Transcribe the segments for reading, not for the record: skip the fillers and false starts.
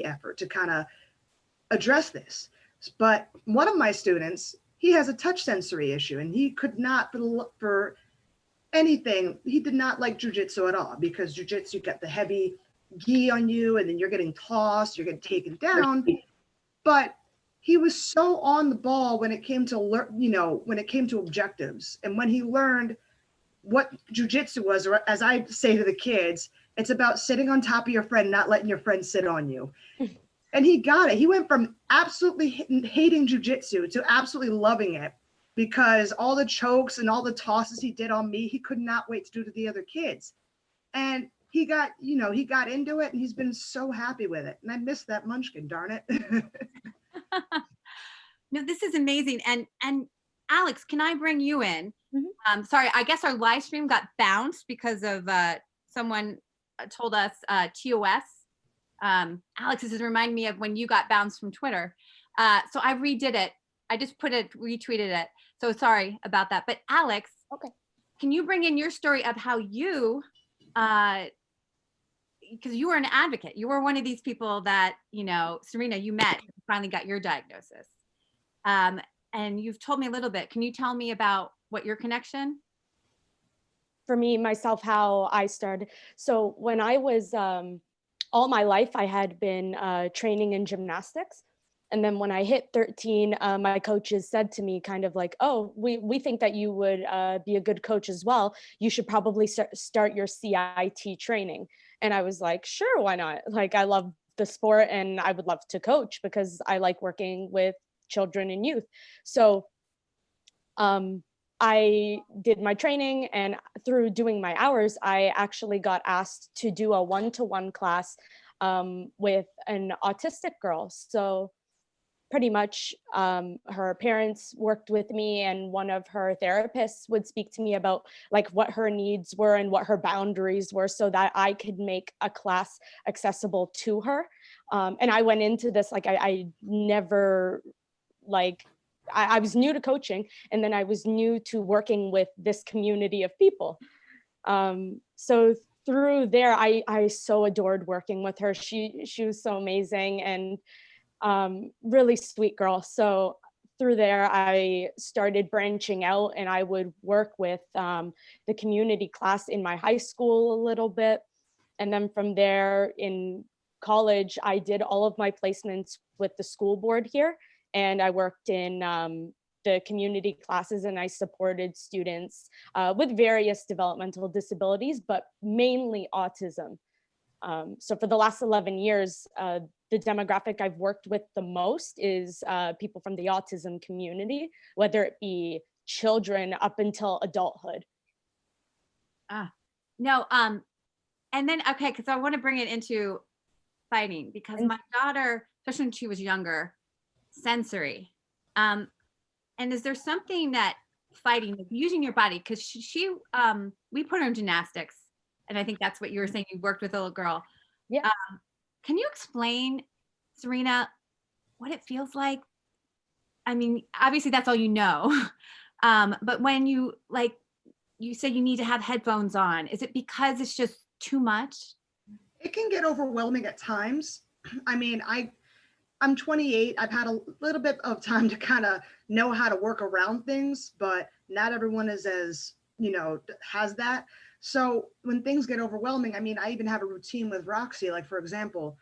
effort to kind of address this. But one of my students, he has a touch sensory issue, and he could not, for anything, he did not like jujitsu at all, because jujitsu, you get the heavy gi on you, and then you're getting tossed, you're getting taken down. But he was so on the ball when it came to when it came to objectives, and when he learned what jujitsu was, or as I say to the kids, it's about sitting on top of your friend, not letting your friend sit on you. And he got it. He went from absolutely hating jujitsu to absolutely loving it, because all the chokes and all the tosses he did on me, he could not wait to do to the other kids. And he got into it, and he's been so happy with it. And I miss that munchkin, darn it. No, this is amazing. And Alex, can I bring you in? Mm-hmm. Sorry, I guess our live stream got bounced because of someone told us TOS. Alex, this is reminding me of when you got bounced from Twitter. So I redid it. I just retweeted it. So sorry about that. But Alex, okay, can you bring in your story of how you, because you were an advocate. You were one of these people that, Serena, you met, you finally got your diagnosis. And you've told me a little bit. Can you tell me about what your connection? For me, myself, how I started. So when I was, all my life, I had been training in gymnastics. And then when I hit 13, my coaches said to me kind of like, oh, we think that you would be a good coach as well. You should probably start your CIT training. And I was like, sure, why not? Like, I love the sport and I would love to coach because I like working with children and youth. So I did my training, and through doing my hours, I actually got asked to do a one-to-one class with an autistic girl. So pretty much her parents worked with me, and one of her therapists would speak to me about like what her needs were and what her boundaries were, so that I could make a class accessible to her. And I went into this like I never like I was new to coaching, and then I was new to working with this community of people. So through there, I so adored working with her. She was so amazing and really sweet girl. So through there, I started branching out, and I would work with the community class in my high school a little bit. And then from there in college, I did all of my placements with the school board here. And I worked in the community classes, and I supported students with various developmental disabilities, but mainly autism. So for the last 11 years, the demographic I've worked with the most is people from the autism community, whether it be children up until adulthood. No, and then, okay, because I want to bring it into fighting, because my daughter, especially when she was younger, sensory. And is there something that fighting, like using your body, because she we put her in gymnastics, and I think that's what you were saying, you worked with a little girl. Yeah. Can you explain, Serena, what it feels like? I mean, obviously that's all you know, but when you say you need to have headphones on, is it because it's just too much? It can get overwhelming at times. I mean, I'm 28. I've had a little bit of time to kind of know how to work around things, but not everyone is as, has that. So when things get overwhelming, I mean, I even have a routine with Roxy. Like, for example,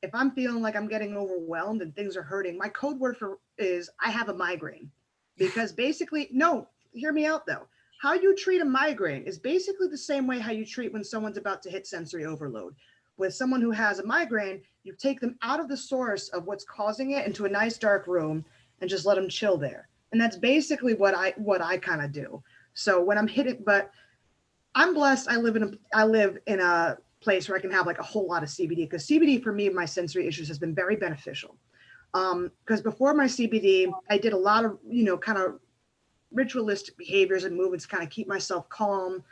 if I'm feeling like I'm getting overwhelmed and things are hurting, my code word is I have a migraine. Because basically, no, hear me out though. How you treat a migraine is basically the same way how you treat when someone's about to hit sensory overload. With someone who has a migraine, you take them out of the source of what's causing it into a nice dark room and just let them chill there. And that's basically what I kind of do. So when I'm hitting, but I'm blessed. I live in a place where I can have like a whole lot of CBD, because CBD for me, my sensory issues has been very beneficial. Because before my CBD, I did a lot of, kind of ritualistic behaviors and movements to kind of keep myself calm,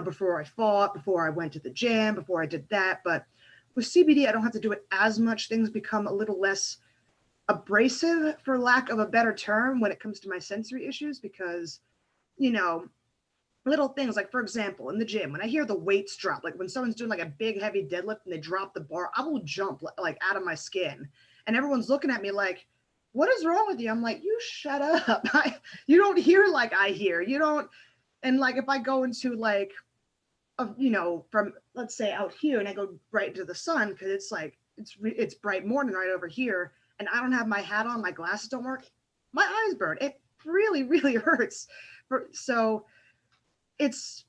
before I fought, before I went to the gym, before I did that. But with CBD, I don't have to do it as much. Things become a little less abrasive, for lack of a better term, when it comes to my sensory issues, because, little things, like for example, in the gym, when I hear the weights drop, like when someone's doing like a big heavy deadlift and they drop the bar, I will jump like out of my skin. And everyone's looking at me like, what is wrong with you? I'm like, you shut up. You don't hear like I hear. You don't. And like if I go into like, you know, from let's say out here and I go right into the sun because it's like it's bright morning right over here, and I don't have my hat on, my glasses don't work, my eyes burn. It really hurts. So it's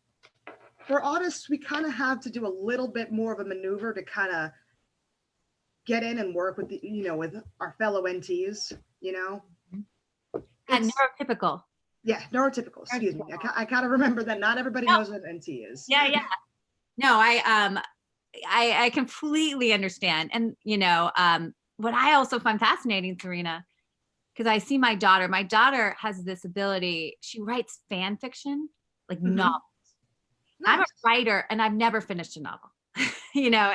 for autists, we kind of have to do a little bit more of a maneuver to kind of get in and work with the, you know, with our fellow NTs, you know. And neurotypical. Yeah, neurotypical. Excuse me. I kind of remember that not everybody knows what NT is. Yeah. No, I completely understand. And you know, what I also find fascinating, Serena, because I see my daughter. My daughter has this ability. She writes fan fiction, like novels. Nice. I'm a writer, and I've never finished a novel. You know,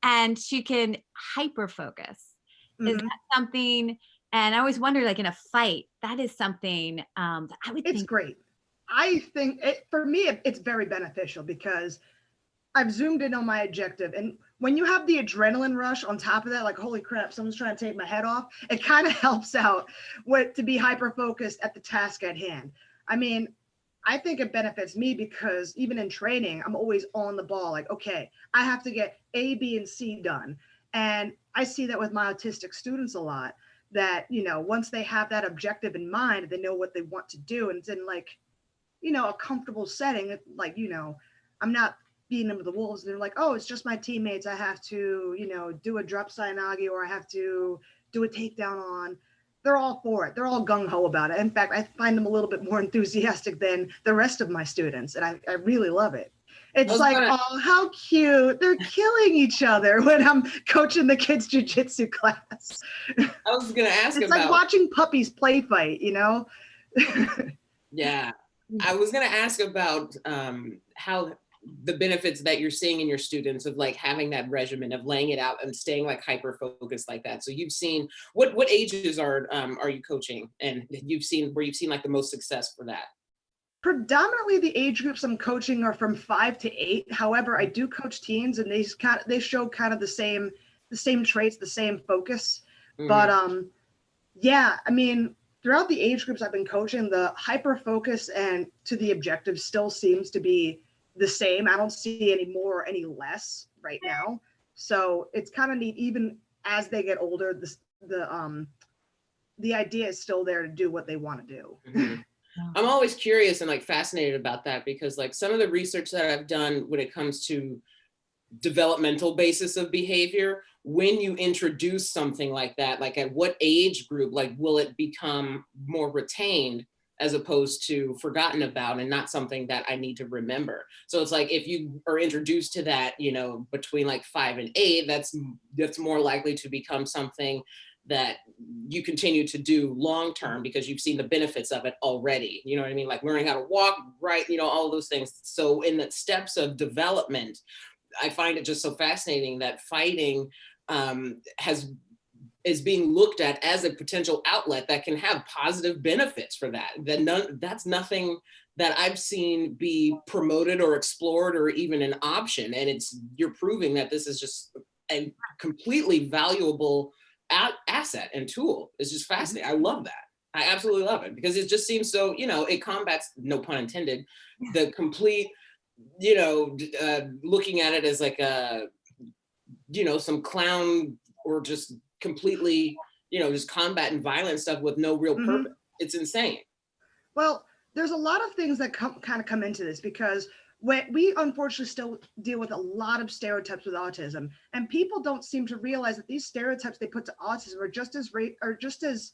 and she can hyper focus. Is that something? And I always wonder, like in a fight, that is something that I would think. It's great. I think for me, it's very beneficial because I've zoomed in on my objective. And when you have the adrenaline rush on top of that, like, holy crap, someone's trying to take my head off, it kind of helps out to be hyper-focused at the task at hand. I mean, I think it benefits me because even in training, I'm always on the ball. Like, okay, I have to get A, B, and C done. And I see that with my autistic students a lot, that, you know, once they have that objective in mind, they know what they want to do. And it's in like, you know, a comfortable setting. Like, you know, I'm not beating them to the wolves. And they're like, oh, it's just my teammates. I have to, you know, do a drop Sayanagi, or I have to do a takedown on. They're all for it. They're all gung-ho about it. In fact, I find them a little bit more enthusiastic than the rest of my students. And I really love it. It's like, oh, how cute. They're killing each other when I'm coaching the kids' jiu-jitsu class. I was going to ask it's like watching puppies play fight, you know? Yeah. I was going to ask about how the benefits that you're seeing in your students of like having that regimen of laying it out and staying like hyper focused like that. So you've seen what ages are you coaching, and you've seen like the most success for that? Predominantly the age groups I'm coaching are from 5 to 8. However, I do coach teens, and they show kind of the same traits, the same focus. But yeah, I mean, throughout the age groups I've been coaching, the hyper focus and to the objective still seems to be the same. I don't see any more or any less right now. So it's kind of neat. Even as they get older, the idea is still there to do what they want to do. I'm always curious and like fascinated about that, because like some of the research that I've done when it comes to developmental basis of behavior, when you introduce something like that, like at what age group, like will it become more retained as opposed to forgotten about and not something that I need to remember? So it's like, if you are introduced to that, you know, between like 5 and 8, that's more likely to become something that you continue to do long-term because you've seen the benefits of it already. You know what I mean? Like learning how to walk, right? You know, all those things. So in the steps of development, I find it just so fascinating that fighting is being looked at as a potential outlet that can have positive benefits for that. That's nothing that I've seen be promoted or explored or even an option. And you're proving that this is just a completely valuable asset and tool. It's just fascinating. I love that. I absolutely love it, because it just seems so, you know, it combats, no pun intended, the complete, you know, looking at it as like a, you know, some clown or just completely, you know, just combat and violent stuff with no real purpose. It's insane. Well, there's a lot of things that come into this, because we unfortunately still deal with a lot of stereotypes with autism, and people don't seem to realize that these stereotypes they put to autism are just as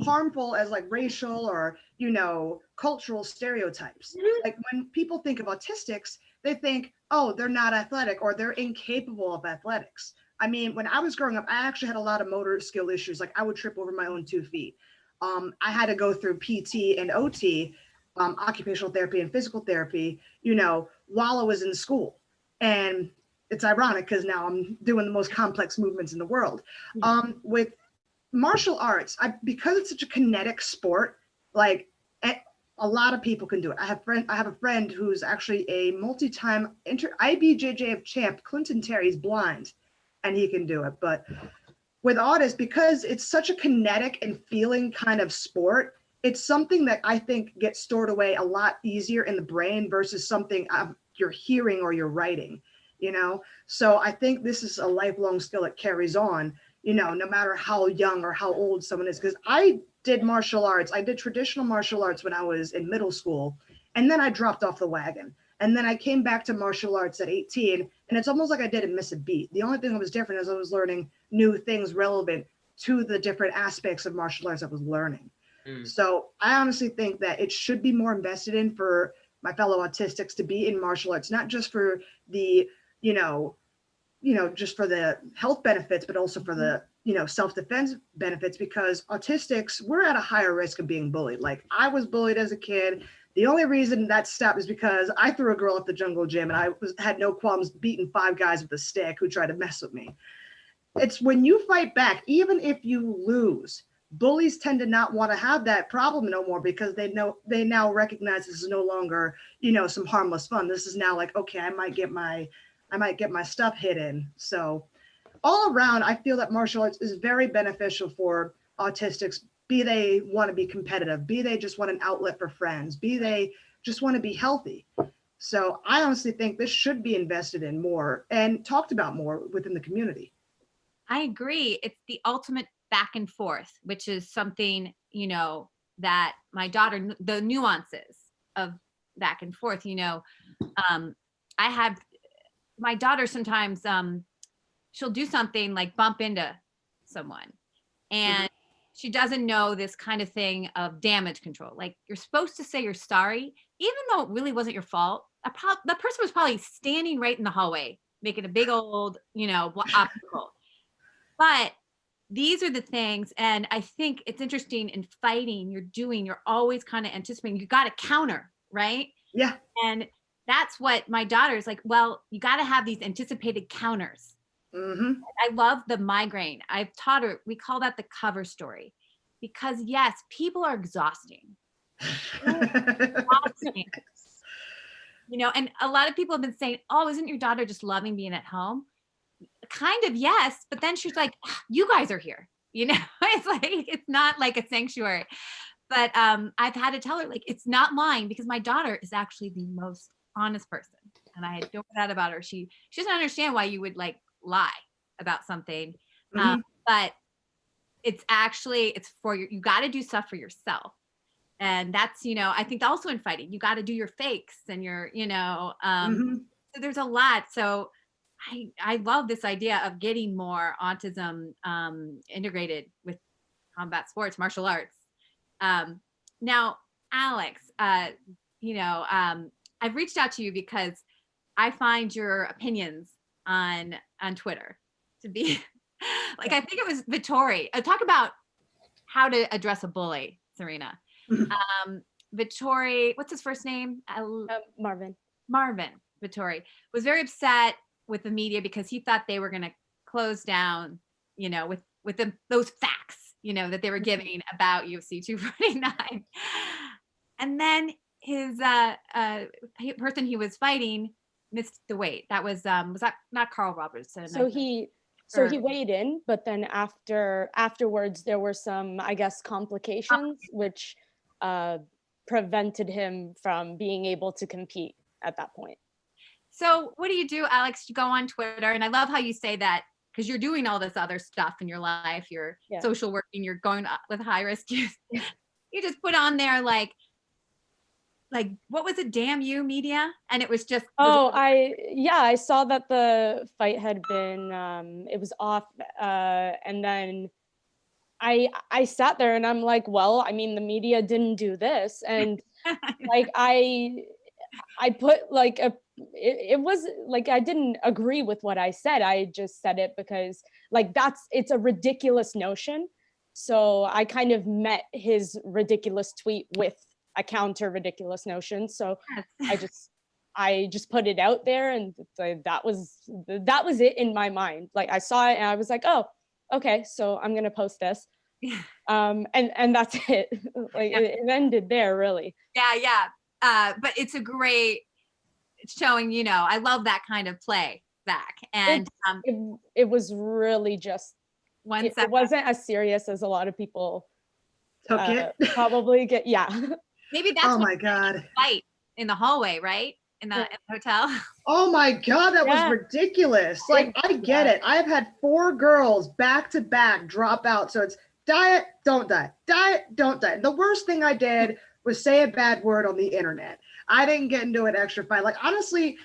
harmful as like racial or, you know, cultural stereotypes. Like when people think of autistics, they think, oh, they're not athletic or they're incapable of athletics. I mean, when I was growing up, I actually had a lot of motor skill issues. Like I would trip over my own 2 feet. I had to go through PT and OT, occupational therapy and physical therapy, you know, while I was in school. And it's ironic because now I'm doing the most complex movements in the world. With martial arts, because it's such a kinetic sport, like a lot of people can do it. I have a friend who's actually a multi-time IBJJF champ. Clinton Terry's blind, and he can do it. But with autism, because it's such a kinetic and feeling kind of sport, it's something that I think gets stored away a lot easier in the brain versus something you're hearing or you're writing, you know? So I think this is a lifelong skill that carries on, you know, no matter how young or how old someone is. Because I did martial arts. I did traditional martial arts when I was in middle school, and then I dropped off the wagon. And then I came back to martial arts at 18, and it's almost like I didn't miss a beat. The only thing that was different is I was learning new things relevant to the different aspects of martial arts I was learning. So I honestly think that it should be more invested in for my fellow autistics to be in martial arts, not just for the, just for the health benefits, but also for the, self-defense benefits, because autistics, we're at a higher risk of being bullied. Like, I was bullied as a kid. The only reason that stopped is because I threw a girl at the jungle gym, and I had no qualms beating 5 guys with a stick who tried to mess with me. It's when you fight back, even if you lose, bullies tend to not want to have that problem no more, because they now recognize this is no longer, some harmless fun. This is now like, okay, I might get my stuff hidden. So all around, I feel that martial arts is very beneficial for autistics, be they want to be competitive, be they just want an outlet for friends, be they just want to be healthy. So I honestly think this should be invested in more and talked about more within the community. I agree. It's the ultimate back and forth, which is something, that my daughter, the nuances of back and forth, I have my daughter sometimes, she'll do something like bump into someone, and she doesn't know this kind of thing of damage control. Like, you're supposed to say you're sorry, even though it really wasn't your fault. The person was probably standing right in the hallway, making a big old, obstacle. But these are the things, and I think it's interesting in fighting, you're always kind of anticipating, you got to counter, right? Yeah. And that's what my daughter is like, well, you got to have these anticipated counters. Mm-hmm. I love the migraine. I've taught her, we call that the cover story, because yes, people are exhausting. And a lot of people have been saying, oh, isn't your daughter just loving being at home? Kind of, yes. But then she's like, you guys are here. It's like, it's not like a sanctuary. But I've had to tell her, like, it's not lying, because my daughter is actually the most honest person. And I know that about her. She doesn't understand why you would like lie about something. But it's for you got to do stuff for yourself. And that's, I think also in fighting, you got to do your fakes and your, so there's a lot. So I love this idea of getting more autism integrated with combat sports, martial arts. Now, Alex, I've reached out to you because I find your opinions on Twitter to be like, I think it was Vittori. Talk about how to address a bully, Serena. Vittori, what's his first name? Marvin Vittori was very upset with the media because he thought they were going to close down, with those facts, that they were giving about UFC 249. And then his person he was fighting missed the weight. That was that not Carl Robertson? So he weighed in, but then afterwards there were some, I guess, complications, which prevented him from being able to compete at that point. So what do you do, Alex? You go on Twitter, and I love how you say that, because you're doing all this other stuff in your life. You're social working, you're going with high risk. You just put on there like what was it, damn you media? And it was just I saw that the fight had been it was off, and then I sat there and I'm like, well, I mean, the media didn't do this, and like I put like it was like, I didn't agree with what I said. I just said it because like it's a ridiculous notion. So I kind of met his ridiculous tweet with a counter ridiculous notion. So I just put it out there, and that was it in my mind. Like, I saw it and I was like, oh, okay, so I'm gonna post this. And that's it. Like it ended there, really. Yeah. But it's a great showing, you know, I love that kind of play, Zach. And it was really just, it wasn't as serious as a lot of people took it. Probably get, yeah. Maybe that's oh my God. Fight in the hallway, right? In the hotel. Oh my God, that was ridiculous. Like, I get it. I've had 4 girls back to back drop out. So it's diet, don't diet, diet, don't diet. The worst thing I did was say a bad word on the internet. I didn't get into an extra fight. Like, honestly,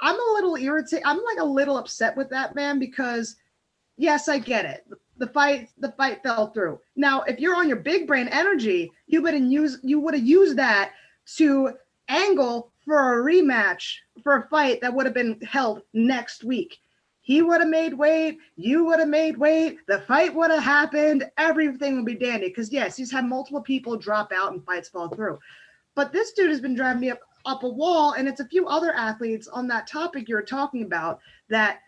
I'm a little irritated. I'm like a little upset with that, man, because yes, I get it. The fight fell through. Now, if you're on your big brain energy, you would have used that to angle for a rematch for a fight that would have been held next week. He would have made weight, you would have made weight, the fight would have happened, everything would be dandy. Because yes, he's had multiple people drop out and fights fall through. But this dude has been driving me up a wall, and it's a few other athletes on that topic you're talking about that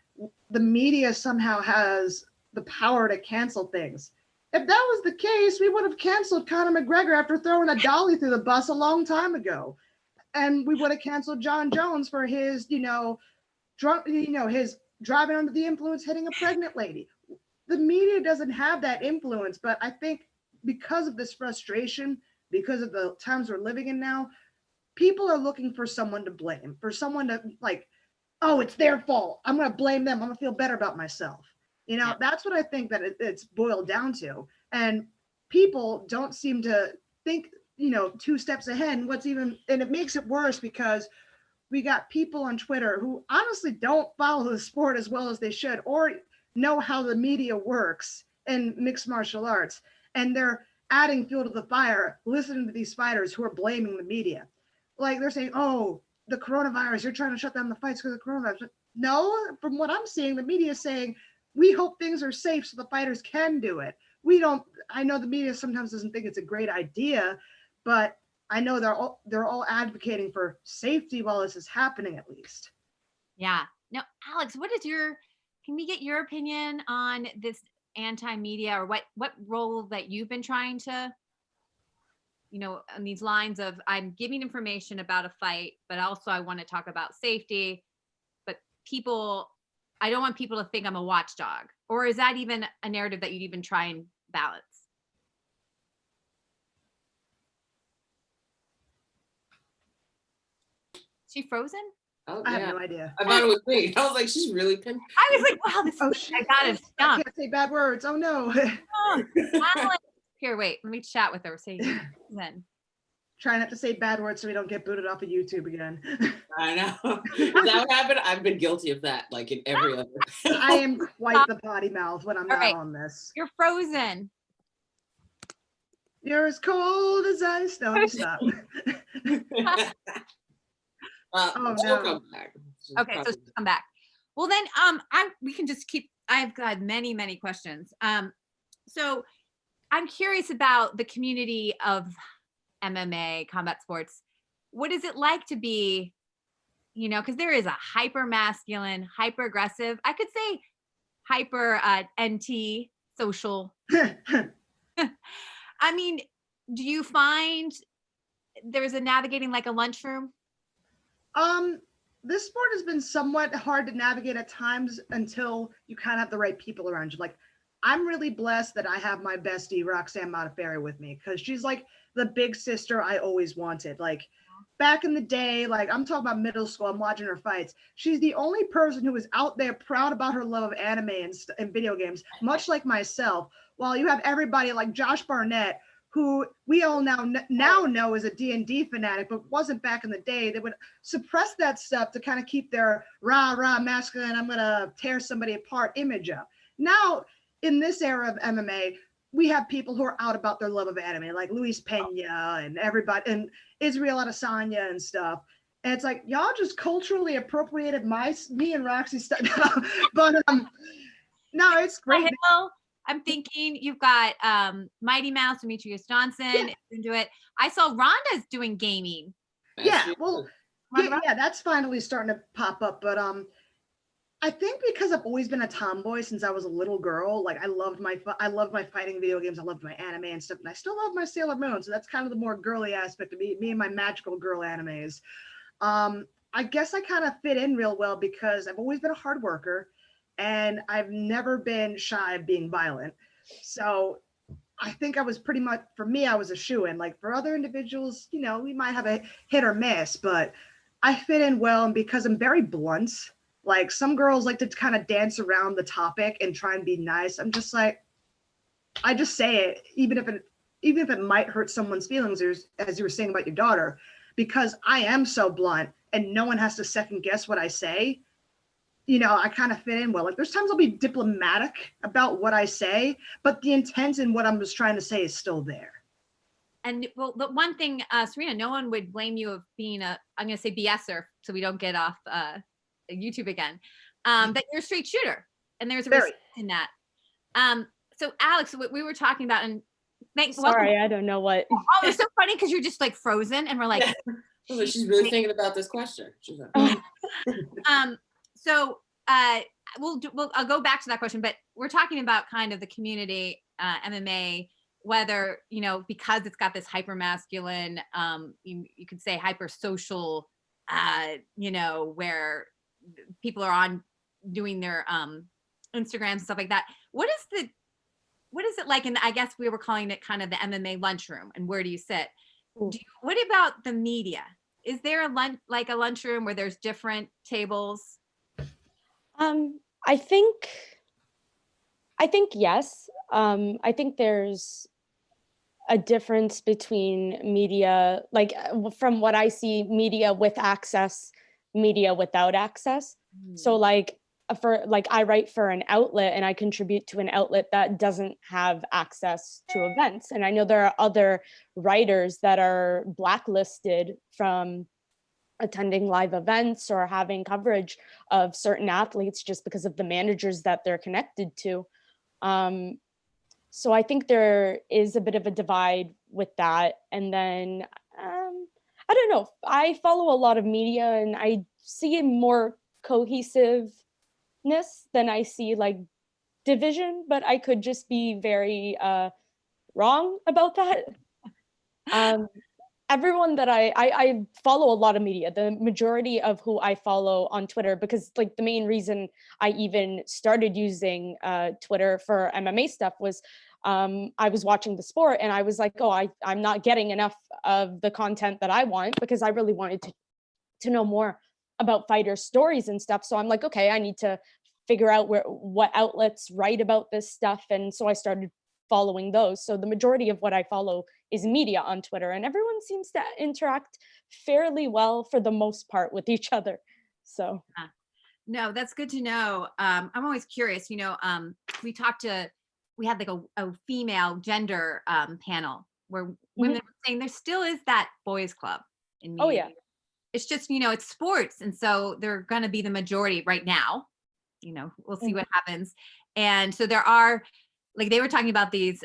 the media somehow has the power to cancel things. If that was the case, we would have canceled Conor McGregor after throwing a dolly through the bus a long time ago. And we would have canceled John Jones for his, his driving under the influence, hitting a pregnant lady. The media doesn't have that influence, but I think because of this frustration, because of the times we're living in now, people are looking for someone to blame, for someone to like, oh, it's their fault. I'm going to blame them. I'm going to feel better about myself. That's what I think that it's boiled down to. And people don't seem to think, 2 steps ahead. And it makes it worse because we got people on Twitter who honestly don't follow the sport as well as they should, or know how the media works in mixed martial arts. And they're adding fuel to the fire, listening to these fighters who are blaming the media. Like they're saying, oh, the coronavirus, you're trying to shut down the fights because of the coronavirus. No, from what I'm seeing, the media is saying, we hope things are safe so the fighters can do it. I know the media sometimes doesn't think it's a great idea, but I know they're all advocating for safety while this is happening, at least. Yeah. Now, Alex, can we get your opinion on this anti-media, or what role that you've been trying to, on these lines of, I'm giving information about a fight, but also I want to talk about safety, but I don't want people to think I'm a watchdog. Or is that even a narrative that you'd even try and balance? She frozen? Oh, I have no idea. I thought it was me. I was like, she's really pinned. I was like, wow, I got it stumped. I can't say bad words. Oh no. Alex. Here, wait, let me chat with her. Say then. Try not to say bad words so we don't get booted off of YouTube again. I know. Is that what happened? I've been guilty of that, like in every other. I am quite the potty mouth when I'm not on this. You're frozen. You're as cold as ice. No, stop. She'll come back. Okay, so she'll come back. Well, then, we can just keep. I've got many, many questions. So I'm curious about the community of MMA, combat sports. What is it like to be, because there is a hyper masculine, hyper aggressive, I could say hyper NT social. I mean, do you find there's a navigating like a lunchroom? This sport has been somewhat hard to navigate at times until you kind of have the right people around you. Like, I'm really blessed that I have my bestie Roxanne Modafferi with me, because she's like the big sister I always wanted. Like back in the day, like I'm talking about middle school, I'm watching her fights. She's the only person who is out there proud about her love of anime and video games, much like myself. While you have everybody like Josh Barnett, who we all now know is a D&D fanatic, but wasn't back in the day. They would suppress that stuff to kind of keep their rah masculine, I'm gonna tear somebody apart image up. Now, in this era of MMA, we have people who are out about their love of anime, like Luis Pena and everybody, and Israel Adesanya and stuff. And it's like, y'all just culturally appropriated me and Roxy stuff. But no, it's great. I'm thinking you've got Mighty Mouse, Demetrius Johnson into it. I saw Rhonda's doing gaming. Yeah, well, yeah, that's finally starting to pop up. But I think because I've always been a tomboy since I was a little girl. Like I loved my fighting video games. I loved my anime and stuff, and I still love my Sailor Moon. So that's kind of the more girly aspect of me and my magical girl animes. I guess I kind of fit in real well because I've always been a hard worker, and I've never been shy of being violent. So I think I was pretty much, for me, I was a shoo-in. Like for other individuals, you know, we might have a hit or miss, but I fit in well. And because I'm very blunt, like some girls like to kind of dance around the topic and try and be nice. I'm just like, I just say it, even if it might hurt someone's feelings, as you were saying about your daughter, because I am so blunt and no one has to second guess what I say. You know, I kind of fit in well. Like there's times I'll be diplomatic about what I say, but the intent in what I'm just trying to say is still there. And well, the one thing, Serena, no one would blame you of being I'm going to say BSer, so we don't get off YouTube again, that you're a straight shooter. And there's a respect in that. So Alex, what we were talking about, and thanks. Sorry, I don't know what. Oh, it's so funny because you're just like frozen and we're like. Yeah. She's really thinking about this question. She's like, So I'll go back to that question, but we're talking about kind of the community MMA, whether, you know, because it's got this hyper masculine, you could say hyper social, you know, where people are on doing their Instagram and stuff like that. What is it like? And I guess we were calling it kind of the MMA lunchroom, and where do you sit? What about the media? Is there a lunchroom where there's different tables? I think yes. I think there's a difference between media, like from what I see, media with access, media without access. So like I write for an outlet and I contribute to an outlet that doesn't have access to events. And I know there are other writers that are blacklisted from attending live events or having coverage of certain athletes just because of the managers that they're connected to. So I think there is a bit of a divide with that. And then, I don't know, I follow a lot of media and I see more cohesiveness than I see like division, but I could just be very wrong about that. Everyone that I follow a lot of media, the majority of who I follow on Twitter, because like the main reason I even started using Twitter for MMA stuff was I was watching the sport and I was like, oh, I'm not getting enough of the content that I want, because I really wanted to know more about fighter stories and stuff. So I'm like, okay, I need to figure out what outlets write about this stuff. And so I started following those. So the majority of what I follow is media on Twitter, and everyone seems to interact fairly well for the most part with each other. So no, that's good to know. I'm always curious, you know, we had like a female gender panel where women were saying there still is that boys club in media. Oh yeah. It's just, you know, it's sports. And so they're going to be the majority right now, you know, we'll see what happens. And so there are, like they were talking about these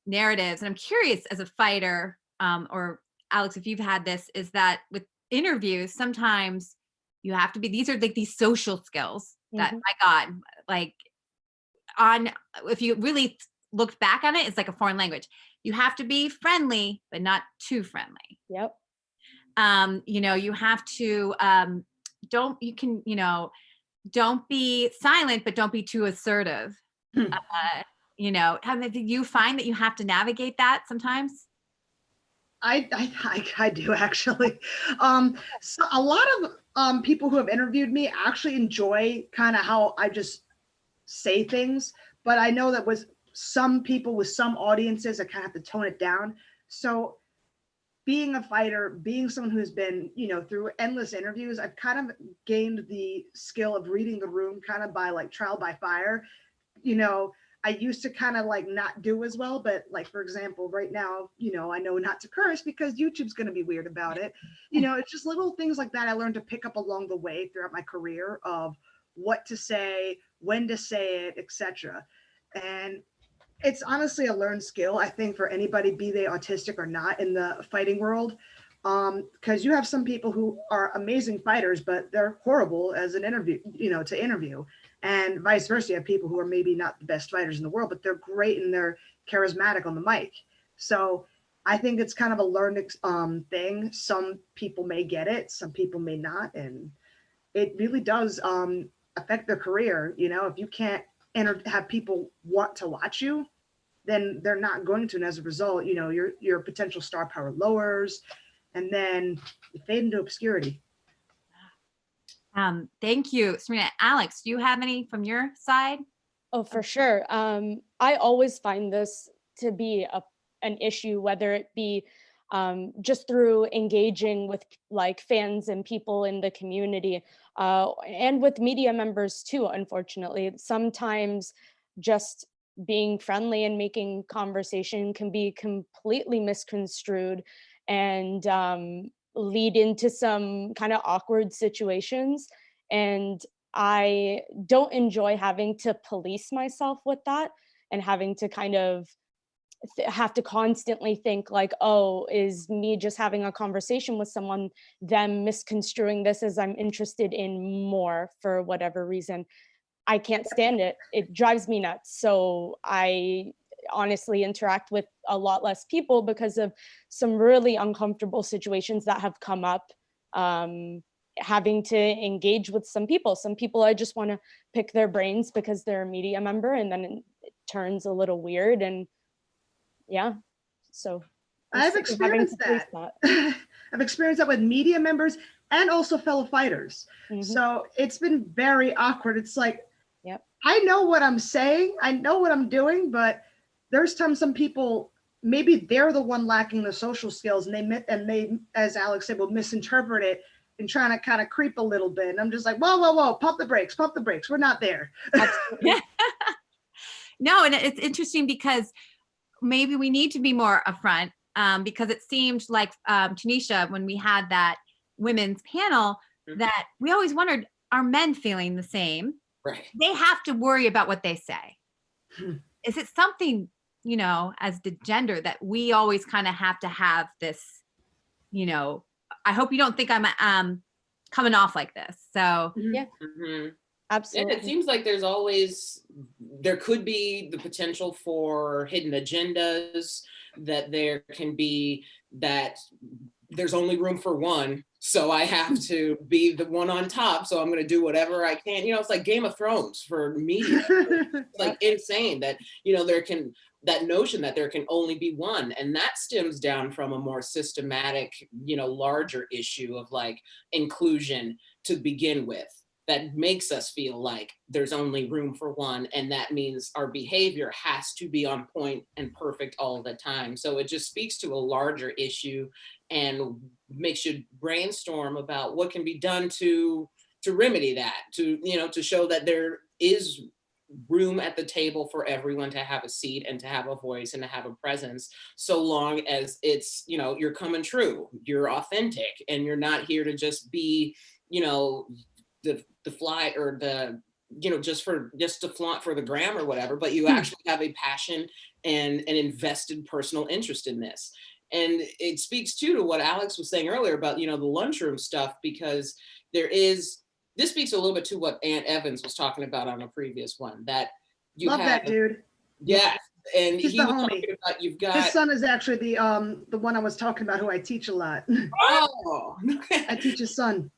narratives, and I'm curious as a fighter, or Alex, if you've had this, is that with interviews, sometimes you have to be, these are like these social skills that, my God, like if you really looked back on it, it's like a foreign language. You have to be friendly, but not too friendly. Yep. You know, you have to, don't be silent, but don't be too assertive. You know, do you find that you have to navigate that sometimes? I do actually. So a lot of people who have interviewed me actually enjoy kind of how I just say things, but I know that with some people, with some audiences, I kind of have to tone it down. So being a fighter, being someone who's been, you know, through endless interviews, I've kind of gained the skill of reading the room kind of by like trial by fire. You know, I used to kind of like not do as well, but like, for example, right now, you know, I know not to curse because YouTube's going to be weird about it. You know, it's just little things like that I learned to pick up along the way throughout my career of what to say, when to say it, etc. And it's honestly a learned skill, I think, for anybody, be they autistic or not, in the fighting world. Because you have some people who are amazing fighters, but they're horrible as an interview, to interview, and vice versa. You have people who are maybe not the best fighters in the world, but they're great and they're charismatic on the mic. So I think it's kind of a learned thing. Some people may get it, some people may not, and it really does affect their career. If you can't have people want to watch you, then they're not going to, and as a result, your potential star power lowers, and then you fade into obscurity. Thank you, Serena. Alex, do you have any from your side? Oh, for sure. I always find this to be an issue, whether it be just through engaging with like fans and people in the community, and with media members too, unfortunately. Sometimes just being friendly and making conversation can be completely misconstrued and lead into some kind of awkward situations. And I don't enjoy having to police myself with that and having to kind of have to constantly think like, oh, is me just having a conversation with someone, them misconstruing this as I'm interested in more for whatever reason. I can't stand it. It drives me nuts. So I honestly interact with a lot less people because of some really uncomfortable situations that have come up. Having to engage with some people. Some people I just want to pick their brains because they're a media member, and then it turns a little weird. And yeah, so I've experienced that. I've experienced that with media members and also fellow fighters. Mm-hmm. So it's been very awkward. It's like, yep. I know what I'm saying, I know what I'm doing, but there's times some people, maybe they're the one lacking the social skills, and they, as Alex said, will misinterpret it and trying to kind of creep a little bit. And I'm just like, whoa, pump the brakes. We're not there. No, and it's interesting because maybe we need to be more upfront, because it seemed like, Tanisha, when we had that women's panel, that we always wondered, are men feeling the same? Right. They have to worry about what they say. Is it something, as the gender, that we always kind of have to have this, I hope you don't think I'm coming off like this. So yeah, absolutely. And it seems like there could be the potential for hidden agendas, that there can be that there's only room for one. So I have to be the one on top. So I'm going to do whatever I can. It's like Game of Thrones for media. It's like insane that, that notion that there can only be one. And that stems down from a more systematic, larger issue of like inclusion to begin with, that makes us feel like there's only room for one. And that means our behavior has to be on point and perfect all the time. So it just speaks to a larger issue and makes you brainstorm about what can be done to remedy that, to show that there is room at the table for everyone to have a seat and to have a voice and to have a presence, so long as it's, you're coming true, you're authentic, and you're not here to just be, the fly or the, just to flaunt for the gram or whatever, but you actually have a passion and an invested personal interest in this. And it speaks too to what Alex was saying earlier about, the lunchroom stuff, because this speaks a little bit to what Aunt Evans was talking about on a previous one, that you love that dude. Yeah. And he's he the was homie. talking about, you've got, his son is actually the one I was talking about, who I teach a lot. Oh, I teach his son.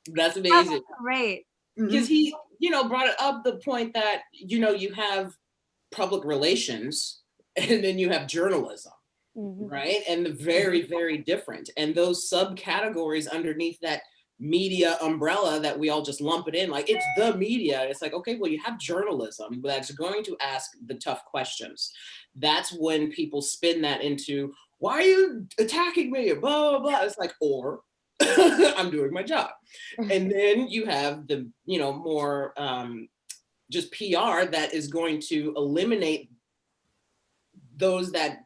That's amazing. Oh, great. Because he, brought it up the point that, you have public relations and then you have journalism, right? And they're very, very different. And those subcategories underneath that media umbrella that we all just lump it in, like it's the media. It's like, okay, well, you have journalism that's going to ask the tough questions. That's when people spin that into, why are you attacking me? Blah, blah, blah. It's like, or I'm doing my job. And then you have the, more just PR that is going to eliminate those that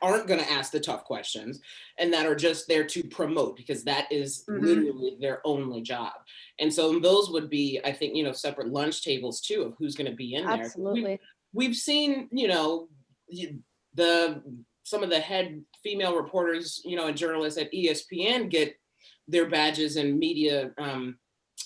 aren't going to ask the tough questions and that are just there to promote, because that is literally their only job. And so those would be, I think, separate lunch tables too, of who's going to be in there. Absolutely. We've seen, the some of the head female reporters, you know, and journalists at ESPN get their badges and media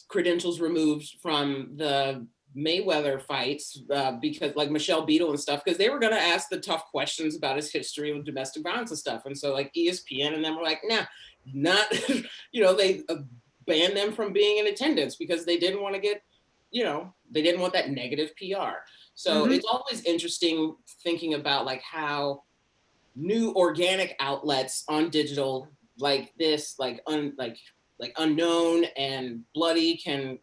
credentials removed from the Mayweather fights because like Michelle Beadle and stuff, because they were going to ask the tough questions about his history with domestic violence and stuff. And so like ESPN and them were like, nah, not, you know, they banned them from being in attendance because they didn't want to get, you know, they didn't want that negative PR. So it's always interesting thinking about like how new organic outlets on digital like this, like unknown and bloody can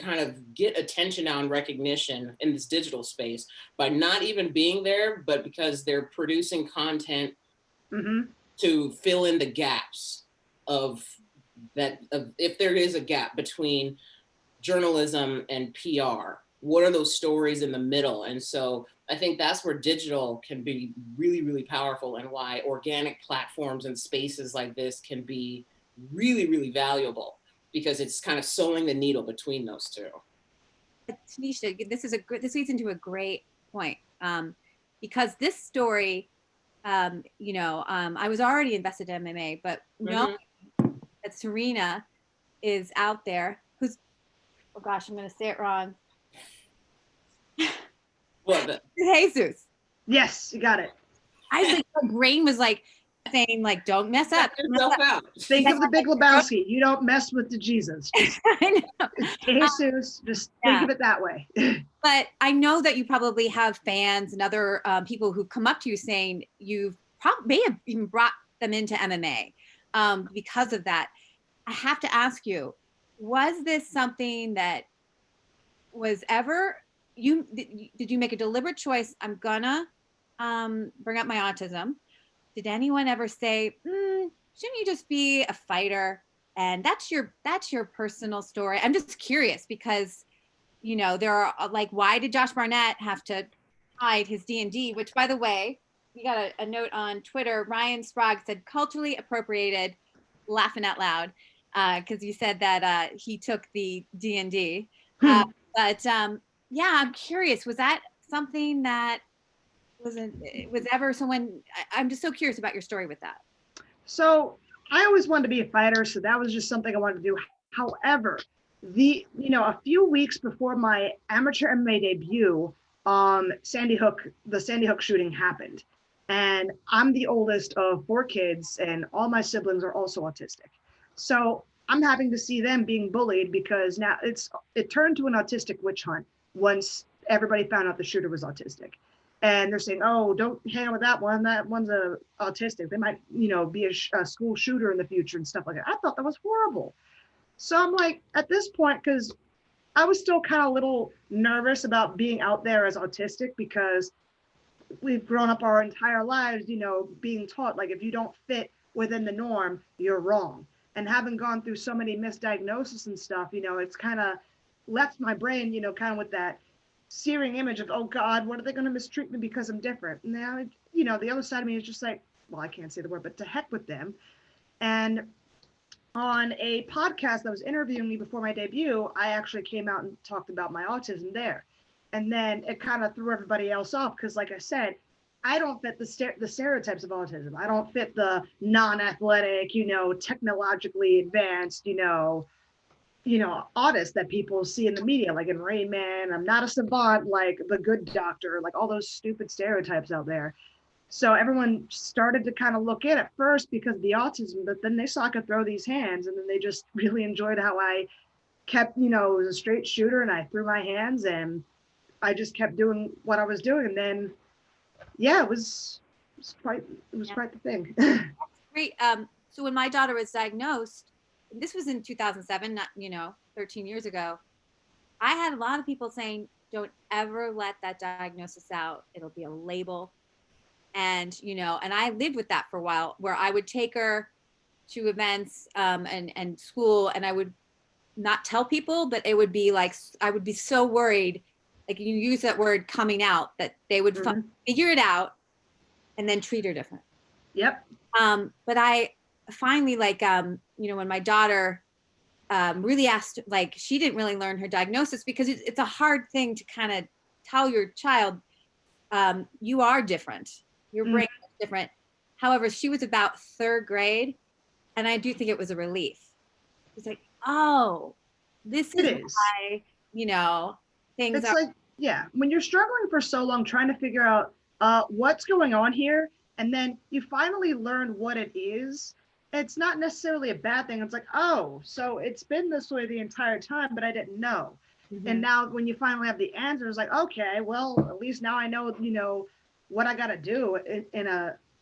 kind of get attention now and recognition in this digital space by not even being there, but because they're producing content to fill in the gaps of that, if there is a gap between journalism and PR, what are those stories in the middle? And so I think that's where digital can be really, really powerful, and why organic platforms and spaces like this can be really, really valuable, because it's kind of sewing the needle between those two. Tanisha, this leads into a great point, because this story, you know, I was already invested in MMA, but knowing that Serena is out there, who's, oh gosh, I'm going to say it wrong. What? Jesus. Yes, you got it. I was like, my brain was like saying, like, don't mess up. Think of the Big Lebowski. You don't mess with the Jesus. I know. Jesus, just think of it that way. But I know that you probably have fans and other people who come up to you saying you've may have even brought them into MMA because of that. I have to ask you, was this something that was ever, did you make a deliberate choice? I'm gonna bring up my autism. Did anyone ever say, shouldn't you just be a fighter? And that's your personal story. I'm just curious because, you know, there are like, why did Josh Barnett have to hide his D&D? Which, by the way, we got a note on Twitter. Ryan Sprague said culturally appropriated, laughing out loud, because you said that he took the D&D. But yeah, I'm curious. Was that something that was ever someone? I'm just so curious about your story with that. So I always wanted to be a fighter, so that was just something I wanted to do. However, a few weeks before my amateur MMA debut, the Sandy Hook shooting happened, and I'm the oldest of 4 kids, and all my siblings are also autistic. So I'm having to see them being bullied because now it turned to an autistic witch hunt once everybody found out the shooter was autistic. And they're saying, oh, don't hang out with that one. That one's autistic. They might, be a school shooter in the future and stuff like that. I thought that was horrible. So I'm like, at this point, because I was still kind of a little nervous about being out there as autistic, because we've grown up our entire lives, being taught, like, if you don't fit within the norm, you're wrong. And having gone through so many misdiagnoses and stuff, it's kind of left my brain, kind of with that searing image of, oh God, what are they going to mistreat me because I'm different? And now, the other side of me is just like, well, I can't say the word, but to heck with them. And on a podcast that was interviewing me before my debut, I actually came out and talked about my autism there. And then it kind of threw everybody else off because, like I said, I don't fit the stereotypes of autism. I don't fit the non-athletic, technologically advanced, autist that people see in the media, like in Rain Man. I'm not a savant like the Good Doctor, like all those stupid stereotypes out there. So everyone started to kind of look in at first because of the autism, but then they saw I could throw these hands, and then they just really enjoyed how I kept, was a straight shooter, and I threw my hands, and I just kept doing what I was doing. And then, yeah, it was quite the thing. Great. So when my daughter was diagnosed, this was in 2007, not, 13 years ago, I had a lot of people saying, don't ever let that diagnosis out. It'll be a label. And, and I lived with that for a while, where I would take her to events and school, and I would not tell people, but it would be like, I would be so worried, like you use that word coming out, that they would figure it out and then treat her different. Yep. But I finally, like, when my daughter really asked, like, she didn't really learn her diagnosis because it's a hard thing to kind of tell your child, you are different. Your brain is different. However, she was about 3rd grade, and I do think it was a relief. It's like, oh, this is why, you know, things it's are like, yeah, when you're struggling for so long trying to figure out what's going on here, and then you finally learn what it is, it's not necessarily a bad thing. It's like, oh, so it's been this way the entire time, but I didn't know. And now when you finally have the answer, it's like, okay, well, at least now I know, you know, what I got to do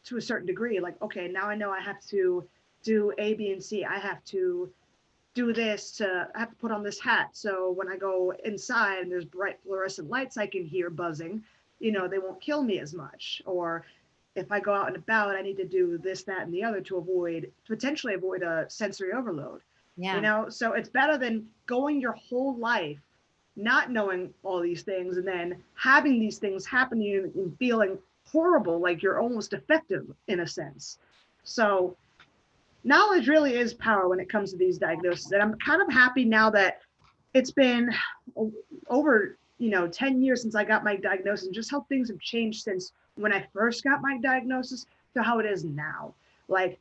to a certain degree. Like, okay, now I know I have to do A, B, and C. I have to do this I have to put on this hat. So when I go inside and there's bright fluorescent lights I can hear buzzing, you know, they won't kill me as much. Or if I go out and about, I need to do this, that, and the other to potentially avoid a sensory overload. Yeah. You know, so it's better than going your whole life not knowing all these things and then having these things happen to you and feeling horrible, like you're almost defective in a sense. So knowledge really is power when it comes to these diagnoses. And I'm kind of happy now that it's been over, you know, 10 years since I got my diagnosis, and just how things have changed since when I first got my diagnosis to how it is now. Like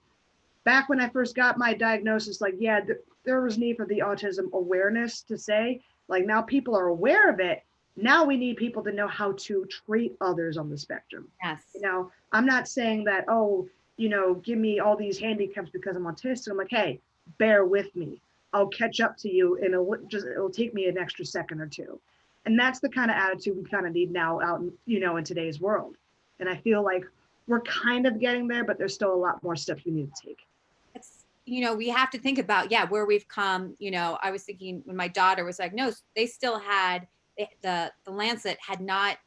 back when I first got my diagnosis, like, yeah, there was need for the autism awareness to say, like, now people are aware of it. Now we need people to know how to treat others on the spectrum. Yes. You know, I'm not saying that, oh, you know, give me all these handicaps because I'm autistic. I'm like, hey, bear with me. I'll catch up to you, and it'll take me an extra second or two. And that's the kind of attitude we kind of need now out, you know, in today's world. And I feel like we're kind of getting there, but there's still a lot more steps we need to take. It's, you know, we have to think about, yeah, where we've come. You know, I was thinking when my daughter was diagnosed, they still had the Lancet had not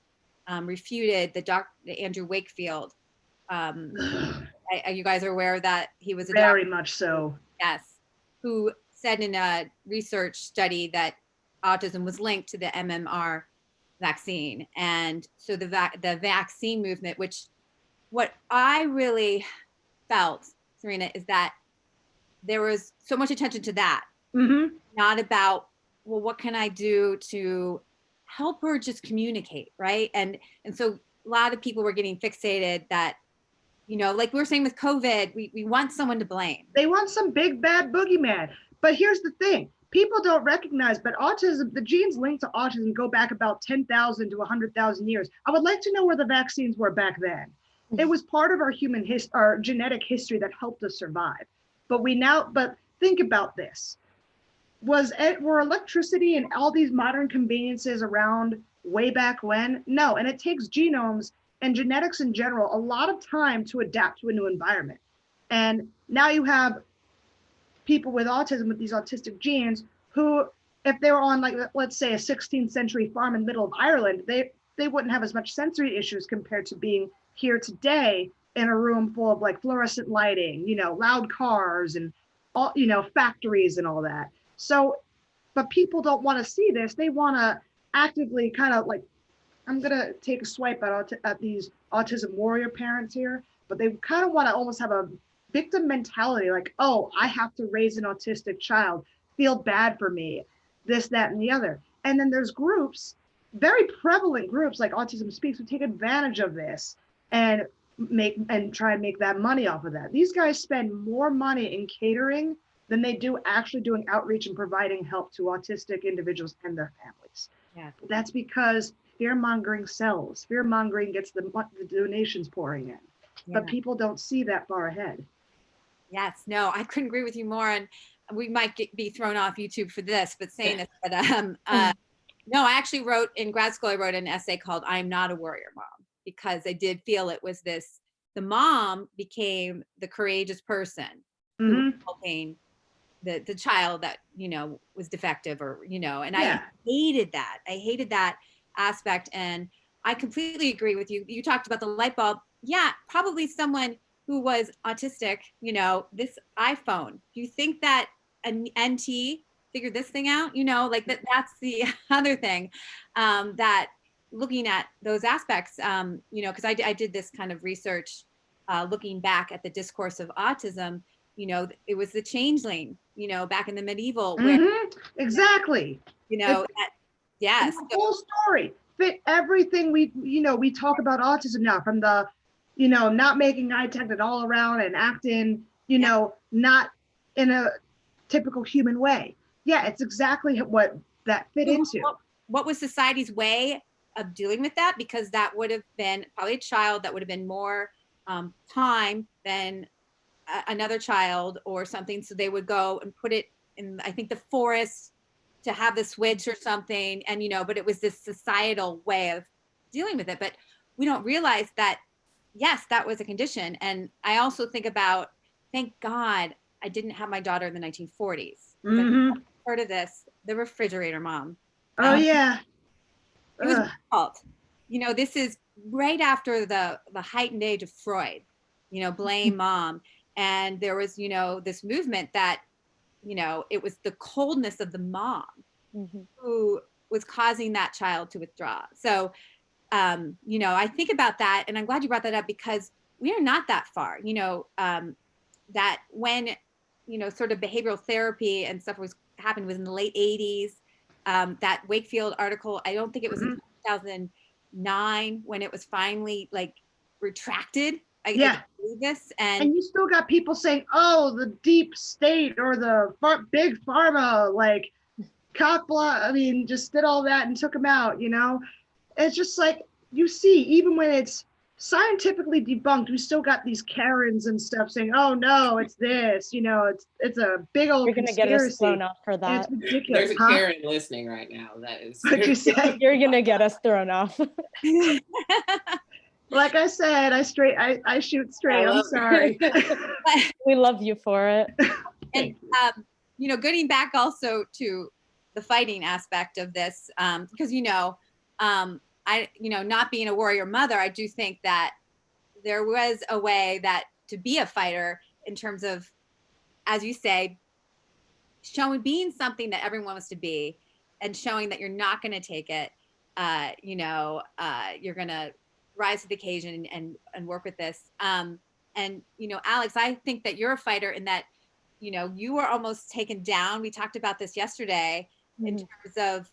refuted the Andrew Wakefield. You guys are aware of that? He was a very doctor, much so. Yes, who said in a research study that autism was linked to the MMR vaccine. And so the vaccine movement, which what I really felt, Serena, is that there was so much attention to that, not about, well, what can I do to help her just communicate, right? And so a lot of people were getting fixated that, you know, like we were saying with COVID, we want someone to blame. They want some big bad boogeyman. But here's the thing. People don't recognize, but autism, the genes linked to autism go back about 10,000 to 100,000 years. I would like to know where the vaccines were back then. It was part of our our genetic history that helped us survive. But think about this. Were electricity and all these modern conveniences around way back when? No, and it takes genomes and genetics in general a lot of time to adapt to a new environment. And now you have people with autism with these autistic genes who, if they were on, like, let's say a 16th century farm in the middle of Ireland, they wouldn't have as much sensory issues compared to being here today in a room full of like fluorescent lighting, you know, loud cars and all, you know, factories and all that. So, but people don't want to see this. They want to actively kind of like, I'm going to take a swipe at these autism warrior parents here, but they kind of want to almost have a victim mentality, like, oh, I have to raise an autistic child, feel bad for me, this, that, and the other. And then there's groups, very prevalent groups like Autism Speaks, who take advantage of this and try and make that money off of that. These guys spend more money in catering than they do actually doing outreach and providing help to autistic individuals and their families. Yeah. That's because fear-mongering sells. Fear-mongering gets the donations pouring in. Yeah. But people don't see that far ahead. Yes, no, I couldn't agree with you more. And we might be thrown off YouTube for this, but saying this, but no, I actually wrote in grad school, I wrote an essay called I'm Not a Warrior Mom, because I did feel it was this, the mom became the courageous person who was helping the child that, you know, was defective or, you know, and I hated that. I hated that aspect. And I completely agree with you. You talked about the light bulb. Yeah, probably someone who was autistic, you know, this iPhone. Do you think that an NT figured this thing out? You know, like that's the other thing, that looking at those aspects, you know, because I did this kind of research looking back at the discourse of autism. You know, it was the changeling, you know, back in the medieval. Where, exactly. You know, yes. The whole story fit everything we talk about autism now, from the you know, not making eye contact all around and acting, you know, not in a typical human way. Yeah, it's exactly what that fit into. What was society's way of dealing with that? Because that would have been probably a child that would have been more time than another child or something. So they would go and put it in, I think, the forest to have the switch or something. And, you know, but it was this societal way of dealing with it. But we don't realize that, yes, that was a condition. And I also think about, thank God I didn't have my daughter in the 1940s. Mm-hmm. Heard of this, the refrigerator mom. Oh yeah. It was my fault. You know, this is right after the heightened age of Freud, you know, blame mom. And there was, you know, this movement that, you know, it was the coldness of the mom who was causing that child to withdraw. So, you know, I think about that, and I'm glad you brought that up, because we are not that far, you know, that when, you know, sort of behavioral therapy and stuff was happened was in the late 80s. That Wakefield article, I don't think it was in 2009 when it was finally like retracted. I believe this. And you still got people saying, oh, the deep state or the big pharma, like I mean, just did all that and took them out, you know? It's just like, you see, even when it's scientifically debunked, we still got these Karens and stuff saying, oh no, it's this, you know, it's a big old You're gonna conspiracy. get us thrown off for that. It's ridiculous. There's a Karen listening right now. That is. What'd you say? You're gonna get us thrown off. Like I said, I shoot straight. I'm sorry. We love you for it. And you know, getting back also to the fighting aspect of this, because you know, you know, not being a warrior mother, I do think that there was a way that to be a fighter in terms of, as you say, being something that everyone wants to be, and showing that you're not going to take it. You know, you're going to rise to the occasion and work with this. And, you know, Alex, I think that you're a fighter in that, you know, you were almost taken down. We talked about this yesterday in terms of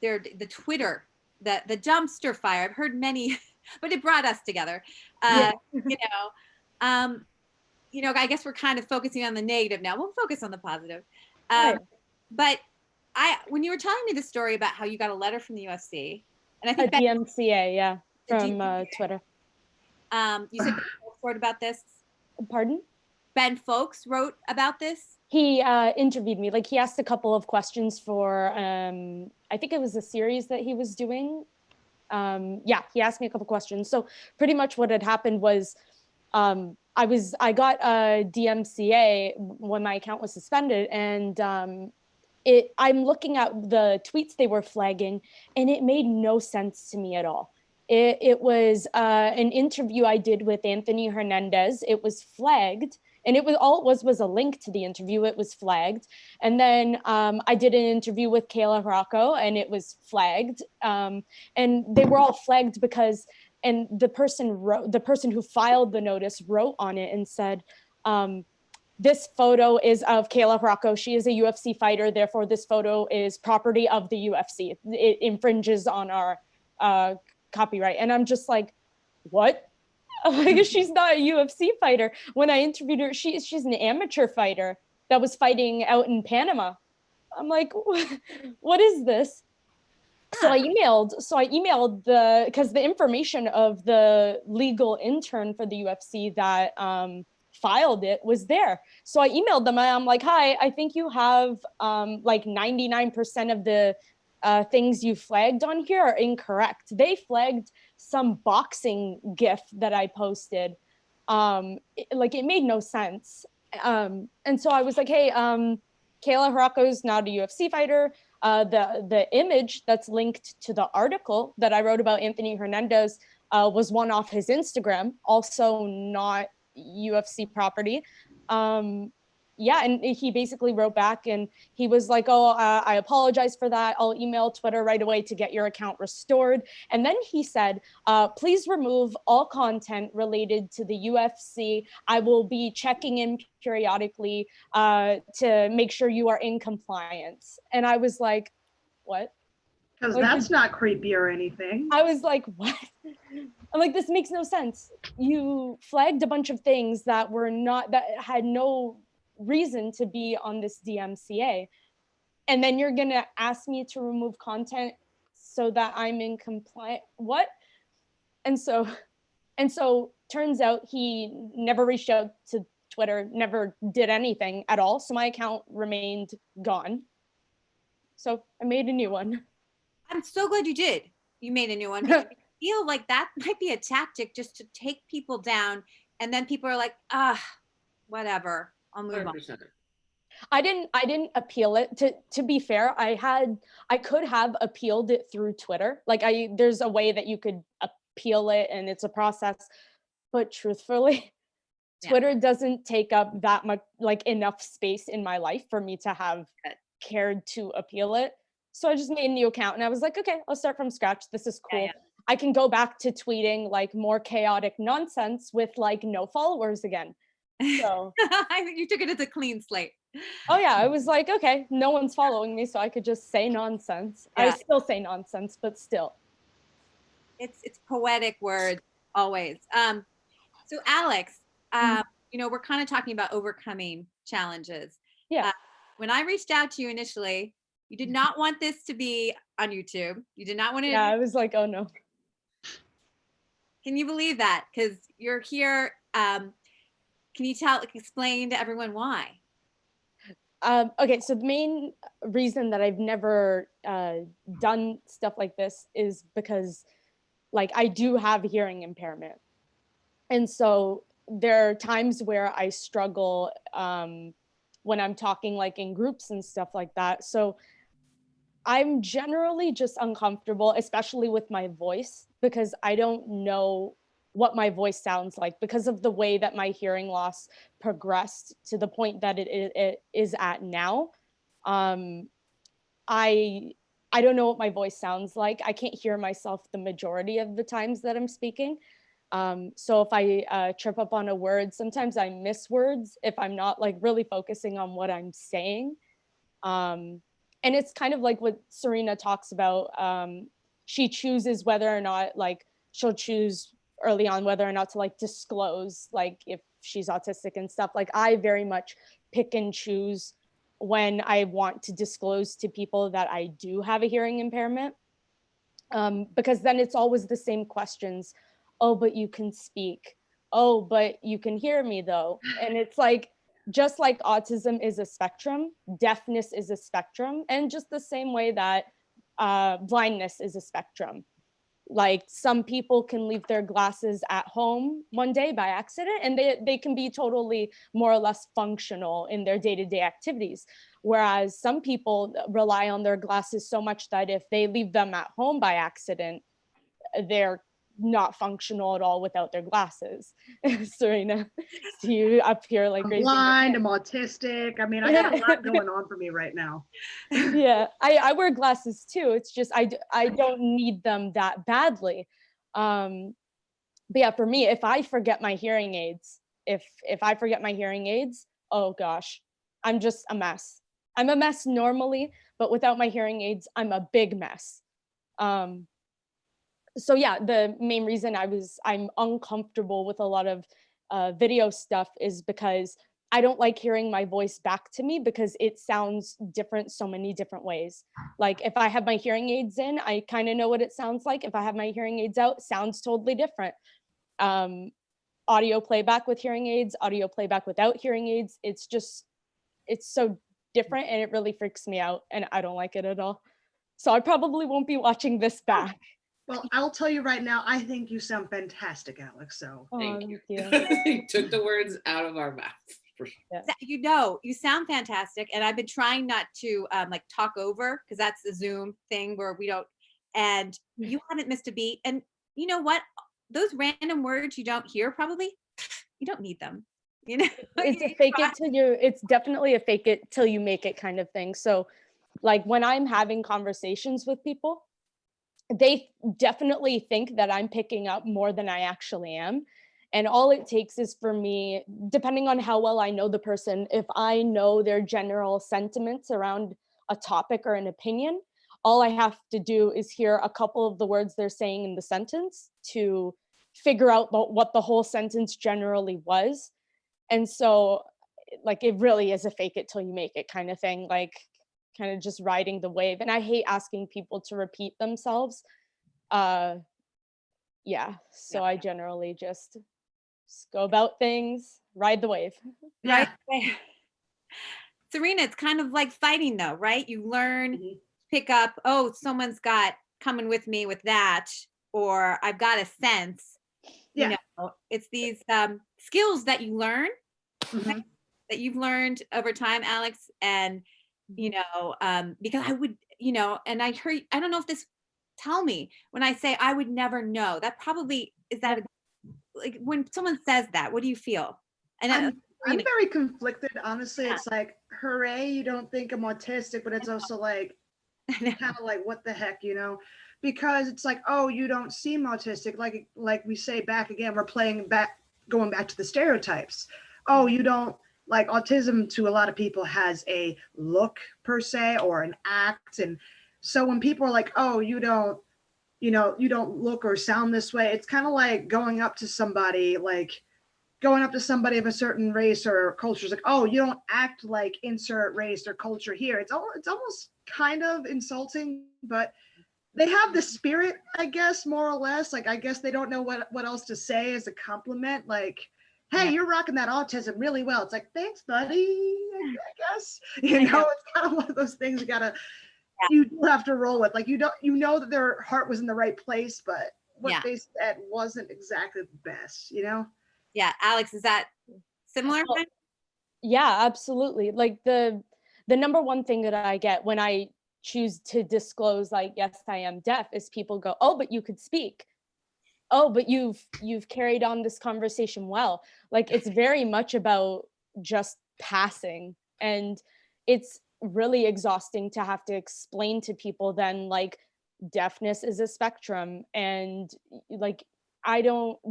the Twitter, the dumpster fire. I've heard many, but it brought us together. You know, I guess we're kind of focusing on the negative now. We'll focus on the positive. But when you were telling me the story about how you got a letter from the UFC, and I think DMCA, from Twitter. You said Ben Folks wrote about this. Pardon? Ben Folks wrote about this. He interviewed me. Like, he asked a couple of questions for, I think it was a series that he was doing. He asked me a couple questions. So pretty much what had happened was, I got a DMCA when my account was suspended, and I'm looking at the tweets they were flagging, and it made no sense to me at all. It was an interview I did with Anthony Hernandez. It was flagged, and it was a link to the interview. It was flagged. And then I did an interview with Kayla Rocco, and it was flagged. And they were all flagged because, and the person who filed the notice wrote on it and said, this photo is of Kayla Rocco. She is a UFC fighter. Therefore, this photo is property of the UFC. It infringes on our copyright. And I'm just like, what? Like, she's not a UFC fighter. When I interviewed her, she's an amateur fighter that was fighting out in Panama. I'm like, what is this? So I emailed because the information of the legal intern for the UFC that filed it was there. So I emailed them and I'm like, hi, I think you have like 99% of the things you flagged on here are incorrect. They flagged some boxing gif that I posted. It made no sense. And so I was like, hey, Kayla Rocco's not a UFC fighter. The image that's linked to the article that I wrote about Anthony Hernandez was one off his Instagram, also not UFC property. And he basically wrote back and he was like, I apologize for that. I'll email Twitter right away to get your account restored. And then he said, please remove all content related to the UFC. I will be checking in periodically to make sure you are in compliance. And I was like, what? Because that's not creepy or anything. I was like, what? I'm like, this makes no sense. You flagged a bunch of things that had no reason to be on this DMCA. And then you're gonna ask me to remove content so that I'm in compliance. What? And so turns out he never reached out to Twitter, never did anything at all. So my account remained gone. So I made a new one. I'm so glad you did. You made a new one, because I feel like that might be a tactic just to take people down, and then people are like, whatever, I'll move 100%. on. I didn't appeal it. To be fair, I could have appealed it through Twitter. Like there's a way that you could appeal it, and it's a process. But truthfully, Twitter doesn't take up that much, like enough space in my life for me to have cared to appeal it. So I just made a new account, and I was like, okay, I'll start from scratch. This is cool. Yeah. I can go back to tweeting like more chaotic nonsense with like no followers again. So I think you took it as a clean slate. Oh yeah, I was like, okay, no one's following me, so I could just say nonsense. Yeah. I still say nonsense, but still. It's poetic words always. So Alex, you know, we're kind of talking about overcoming challenges. Yeah. When I reached out to you initially, you did not want this to be on YouTube. You did not want to. Yeah, I was like, oh no. Can you believe that? Because you're here. Can you explain to everyone why? Okay, so the main reason that I've never done stuff like this is because, like, I do have hearing impairment. And so there are times where I struggle when I'm talking like in groups and stuff like that. So I'm generally just uncomfortable, especially with my voice, because I don't know what my voice sounds like because of the way that my hearing loss progressed to the point that it is at now. I don't know what my voice sounds like. I can't hear myself the majority of the times that I'm speaking. So if I trip up on a word, sometimes I miss words if I'm not like really focusing on what I'm saying. And it's kind of like what Serena talks about. She chooses whether or not, like, she'll choose early on whether or not to like disclose, like if she's autistic and stuff. Like I very much pick and choose when I want to disclose to people that I do have a hearing impairment. Because then it's always the same questions. Oh, but you can speak. Oh, but you can hear me though. And it's like, just like autism is a spectrum, deafness is a spectrum, and just the same way that blindness is a spectrum. Like some people can leave their glasses at home one day by accident, and they can be totally more or less functional in their day-to-day activities. Whereas some people rely on their glasses so much that if they leave them at home by accident, they're not functional at all without their glasses. Serena, see you up here like I'm blind, I'm autistic. I mean, I got a lot going on for me right now. Yeah, I wear glasses too. It's just I don't need them that badly. But yeah, for me, if I forget my hearing aids, if I forget my hearing aids, oh gosh, I'm just a mess. I'm a mess normally, but without my hearing aids, I'm a big mess. So yeah, the main reason I'm uncomfortable with a lot of video stuff is because I don't like hearing my voice back to me because it sounds different so many different ways. Like if I have my hearing aids in, I kind of know what it sounds like. If I have my hearing aids out, sounds totally different. Audio playback with hearing aids, audio playback without hearing aids, it's so different, and it really freaks me out, and I don't like it at all. So I probably won't be watching this back. Well, I'll tell you right now, I think you sound fantastic, Alex. So thank you. You took the words out of our mouths. Yeah. You know, you sound fantastic, and I've been trying not to like talk over, because that's the Zoom thing where we don't. And you haven't missed a beat. And you know what? Those random words you don't hear, probably you don't need them. You know, it's a fake it till you. It's definitely a fake it till you make it kind of thing. So, like when I'm having conversations with people, they definitely think that I'm picking up more than I actually am. And all it takes is for me, depending on how well I know the person, if I know their general sentiments around a topic or an opinion, all I have to do is hear a couple of the words they're saying in the sentence to figure out what the whole sentence generally was. And so like it really is a fake it till you make it kind of thing, like kind of just riding the wave. And I hate asking people to repeat themselves. Yeah, so I generally just go about things, ride the wave. Right. Serena, it's kind of like fighting though, right? You learn, pick up, oh, someone's got coming with me with that, or I've got a sense. You know, it's these skills that you learn, that you've learned over time, Alex. And, you know, because I would, you know, and I heard, I don't know if this, tell me, when I say I would never know, that probably, is that like when someone says that, what do you feel? And I'm very conflicted, honestly. It's like, hooray, you don't think I'm autistic, but it's also like, kind of like, what the heck, you know? Because it's like, oh, you don't seem autistic. Like we say back again, we're going back to the stereotypes. Oh, you don't, like autism to a lot of people has a look per se or an act. And so when people are like, oh, you don't look or sound this way, it's kind of like going up to somebody of a certain race or culture. It's like, oh, you don't act like insert race or culture here. It's almost kind of insulting, but they have the spirit, I guess, more or less. Like, I guess they don't know what else to say as a compliment. Like, hey, you're rocking that autism really well. It's like, thanks, buddy, I guess. You know, it's kind of one of those things you do have to roll with. Like, you know that their heart was in the right place, but what they said wasn't exactly the best, you know? Yeah, Alex, is that similar? Yeah, absolutely. Like the number one thing that I get when I choose to disclose, like, yes, I am deaf, is people go, oh, but you could speak. Oh, but you've carried on this conversation well. Like, it's very much about just passing. And it's really exhausting to have to explain to people then, like, deafness is a spectrum. And like,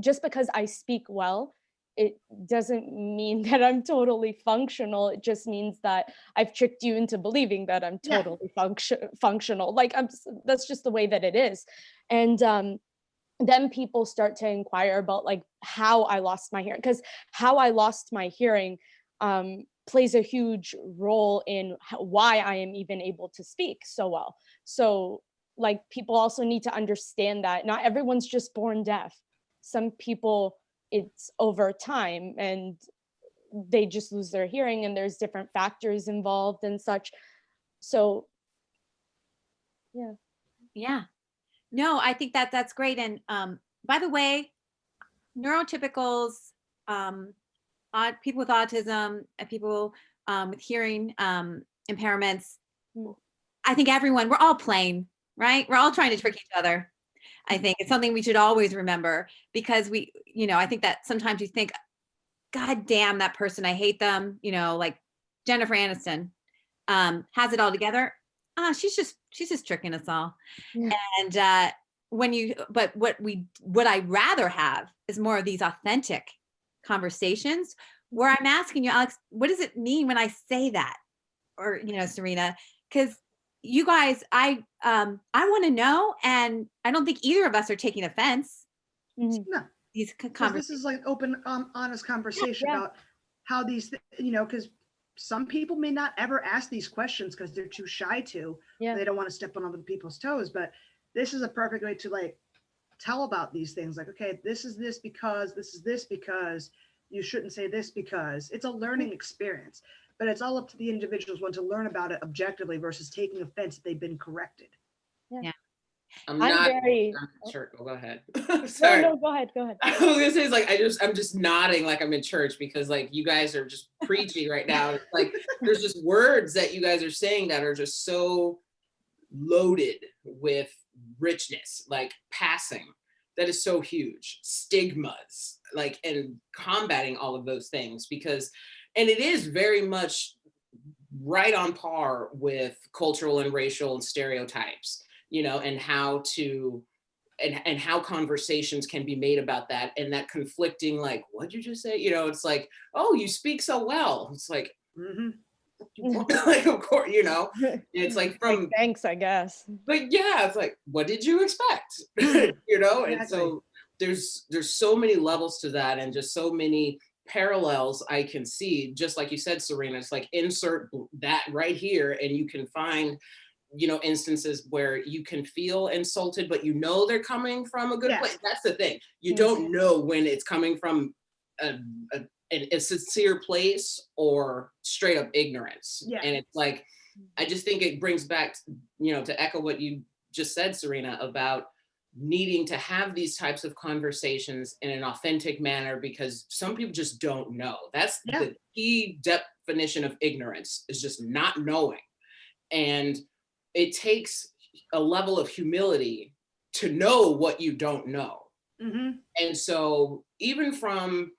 just because I speak well, it doesn't mean that I'm totally functional. It just means that I've tricked you into believing that I'm totally functional. Like, that's just the way that it is. And then people start to inquire about like how I lost my hearing, because how I lost my hearing plays a huge role in why I am even able to speak so well. So like, people also need to understand that not everyone's just born deaf. Some people, it's over time and they just lose their hearing, and there's different factors involved and such. So yeah, no, I think that's great. And by the way, neurotypicals, people with autism, people with hearing impairments, I think we're all playing, right? We're all trying to trick each other. I think it's something we should always remember, because I think that sometimes you think, God damn that person, I hate them, like Jennifer Aniston has it all together. She's just tricking us all. And what I'd rather have is more of these authentic conversations where I'm asking you, Alex, what does it mean when I say that? Or, Serena, because you guys, I want to know, and I don't think either of us are taking offense. No, these this is like open, honest conversation about how these, because some people may not ever ask these questions because they're too shy to. They don't want to step on other people's toes. But this is a perfect way to like tell about these things. Like, okay, this is this because you shouldn't say this because. It's a learning experience. But it's all up to the individuals want to learn about it objectively versus taking offense if they've been corrected. Yeah. I'm sure. Go ahead. Sorry. No, go ahead. I was gonna say, it's like, I'm just nodding like I'm in church, because like you guys are just preaching right now. It's like there's just words that you guys are saying that are just so loaded with richness, like passing. That is so huge. Stigmas, like, and combating all of those things, and it is very much right on par with cultural and racial and stereotypes, and how conversations can be made about that, and that conflicting, like, what'd you just say? It's like, oh, you speak so well. It's like, like, of course, it's like from thanks, I guess. But yeah, it's like, what did you expect? And so there's so many levels to that, and just so many parallels I can see. Just like you said, Serena, it's like insert that right here, and you can find, you know, instances where you can feel insulted, but you know they're coming from a good place. That's the thing. You don't know when it's coming from a sincere place or straight up ignorance. And it's like, I just think it brings back, you know, to echo what you just said, Serena, about needing to have these types of conversations in an authentic manner, because some people just don't know. That's the key definition of ignorance, is just not knowing. And it takes a level of humility to know what you don't know. And so even from,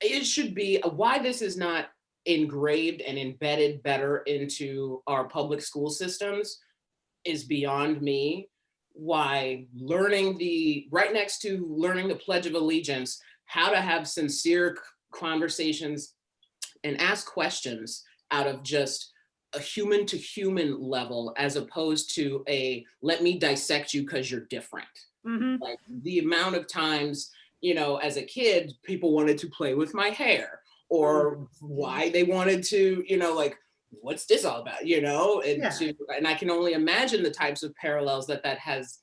it should be why this is not engraved and embedded better into our public school systems is beyond me. Why learning right next to learning the Pledge of Allegiance, how to have sincere conversations and ask questions out of just a human to human level, as opposed to a let me dissect you because you're different. Like the amount of times, you know, as a kid, people wanted to play with my hair, or why they wanted to, you know, like, what's this all about, you know? And I can only imagine the types of parallels that has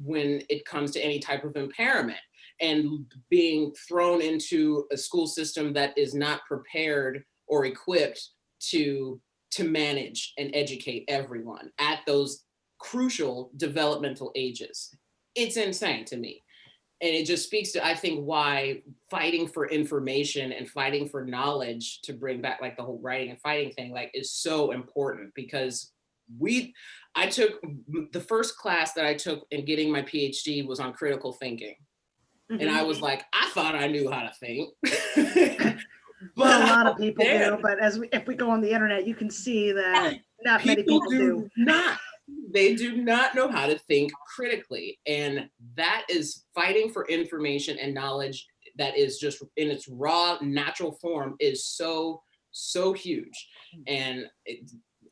when it comes to any type of impairment, and being thrown into a school system that is not prepared or equipped to manage and educate everyone at those crucial developmental ages. It's insane to me. And it just speaks to, I think, why fighting for information and fighting for knowledge, to bring back like the whole writing and fighting thing, like, is so important. Because I took the first class that I took in getting my PhD was on critical thinking. And I was like, I thought I knew how to think. But a lot of people do. But if we go on the internet, you can see that not many people do. They do not know how to think critically. And that is fighting for information and knowledge that is just in its raw, natural form, is so, so huge. And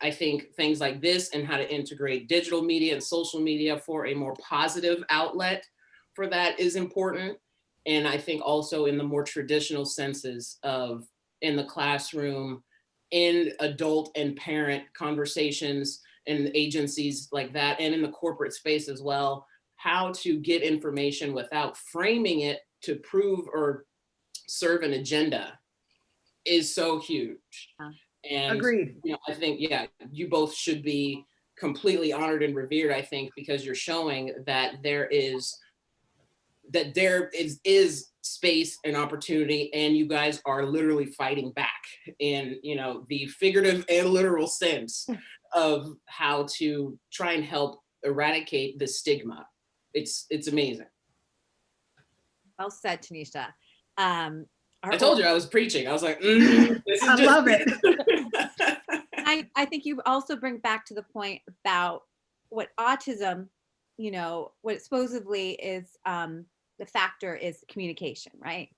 I think things like this, and how to integrate digital media and social media for a more positive outlet for that, is important. And I think also in the more traditional senses of in the classroom, in adult and parent conversations and agencies like that, and in the corporate space as well, how to get information without framing it to prove or serve an agenda is so huge. And agreed. You know, I think, you both should be completely honored and revered, I think, because you're showing that there is space and opportunity, and you guys are literally fighting back in, you know, the figurative and literal sense of how to try and help eradicate the stigma. It's amazing. Well said, Tanisha. I told you I was preaching. I was like, this is I love it. I think you also bring back to the point about what autism, you know, what supposedly is the factor is communication, right?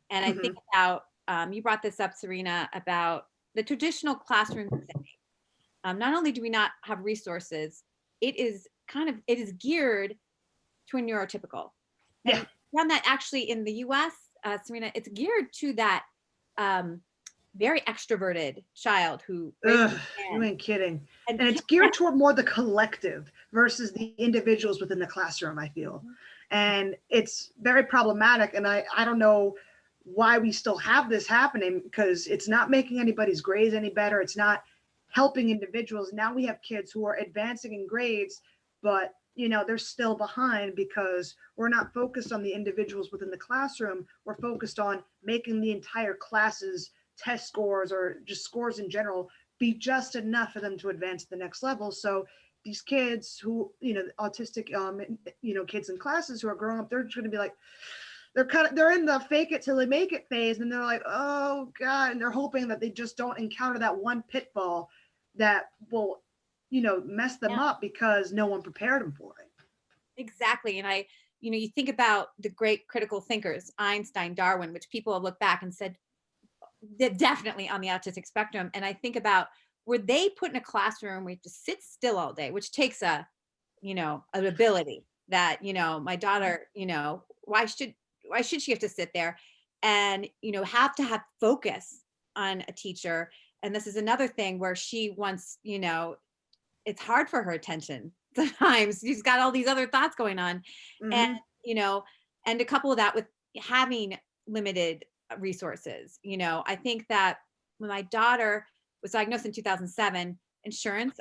And I think about, you brought this up, Serena, about the traditional classroom setting. Not only do we not have resources, it is geared to a neurotypical. And found that actually in the US, Serena, it's geared to that very extroverted child who. You ain't kidding. And it's geared toward more the collective versus the individuals within the classroom, I feel. And it's very problematic. And I don't know why we still have this happening, because it's not making anybody's grades any better. It's not helping individuals. Now we have kids who are advancing in grades, but you know, they're still behind because we're not focused on the individuals within the classroom. We're focused on making the entire class's test scores, or just scores in general, be just enough for them to advance to the next level. So these kids who, you know, autistic, you know, kids in classes who are growing up, they're just going to be like, they're in the fake it till they make it phase. And they're like, oh God. And they're hoping that they just don't encounter that one pitfall that will, you know, mess them up because no one prepared them for it. Exactly. And you know, you think about the great critical thinkers, Einstein, Darwin, which people have looked back and said, they're definitely on the autistic spectrum. And I think about, were they put in a classroom where you just sit still all day, which takes an ability that, you know, my daughter, you know, why should why should she have to sit there and, have to have focus on a teacher? And this is another thing where she wants, it's hard for her attention. Sometimes she's got all these other thoughts going on. And, and to couple that with having limited resources, I think that when my daughter was diagnosed in 2007,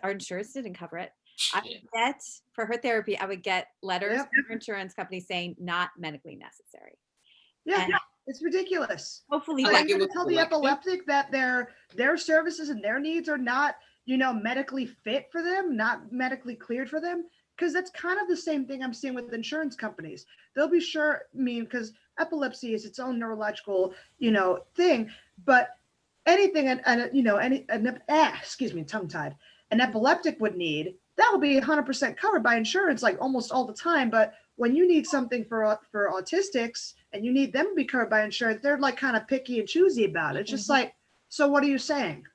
our insurance didn't cover it. I would get, for her therapy, I would get letters from her insurance company saying not medically necessary. Yeah, it's ridiculous. Hopefully, so you're going to tell the epileptic that their services and their needs are not, medically fit for them, not medically cleared for them. Because that's kind of the same thing I'm seeing with insurance companies. They'll be sure, because epilepsy is its own neurological, thing. But anything, excuse me, tongue-tied, an epileptic would need, that will be 100% covered by insurance, like almost all the time. But when you need something for autistics and you need them to be covered by insurance, they're like kind of picky and choosy about it. It's just like, so what are you saying?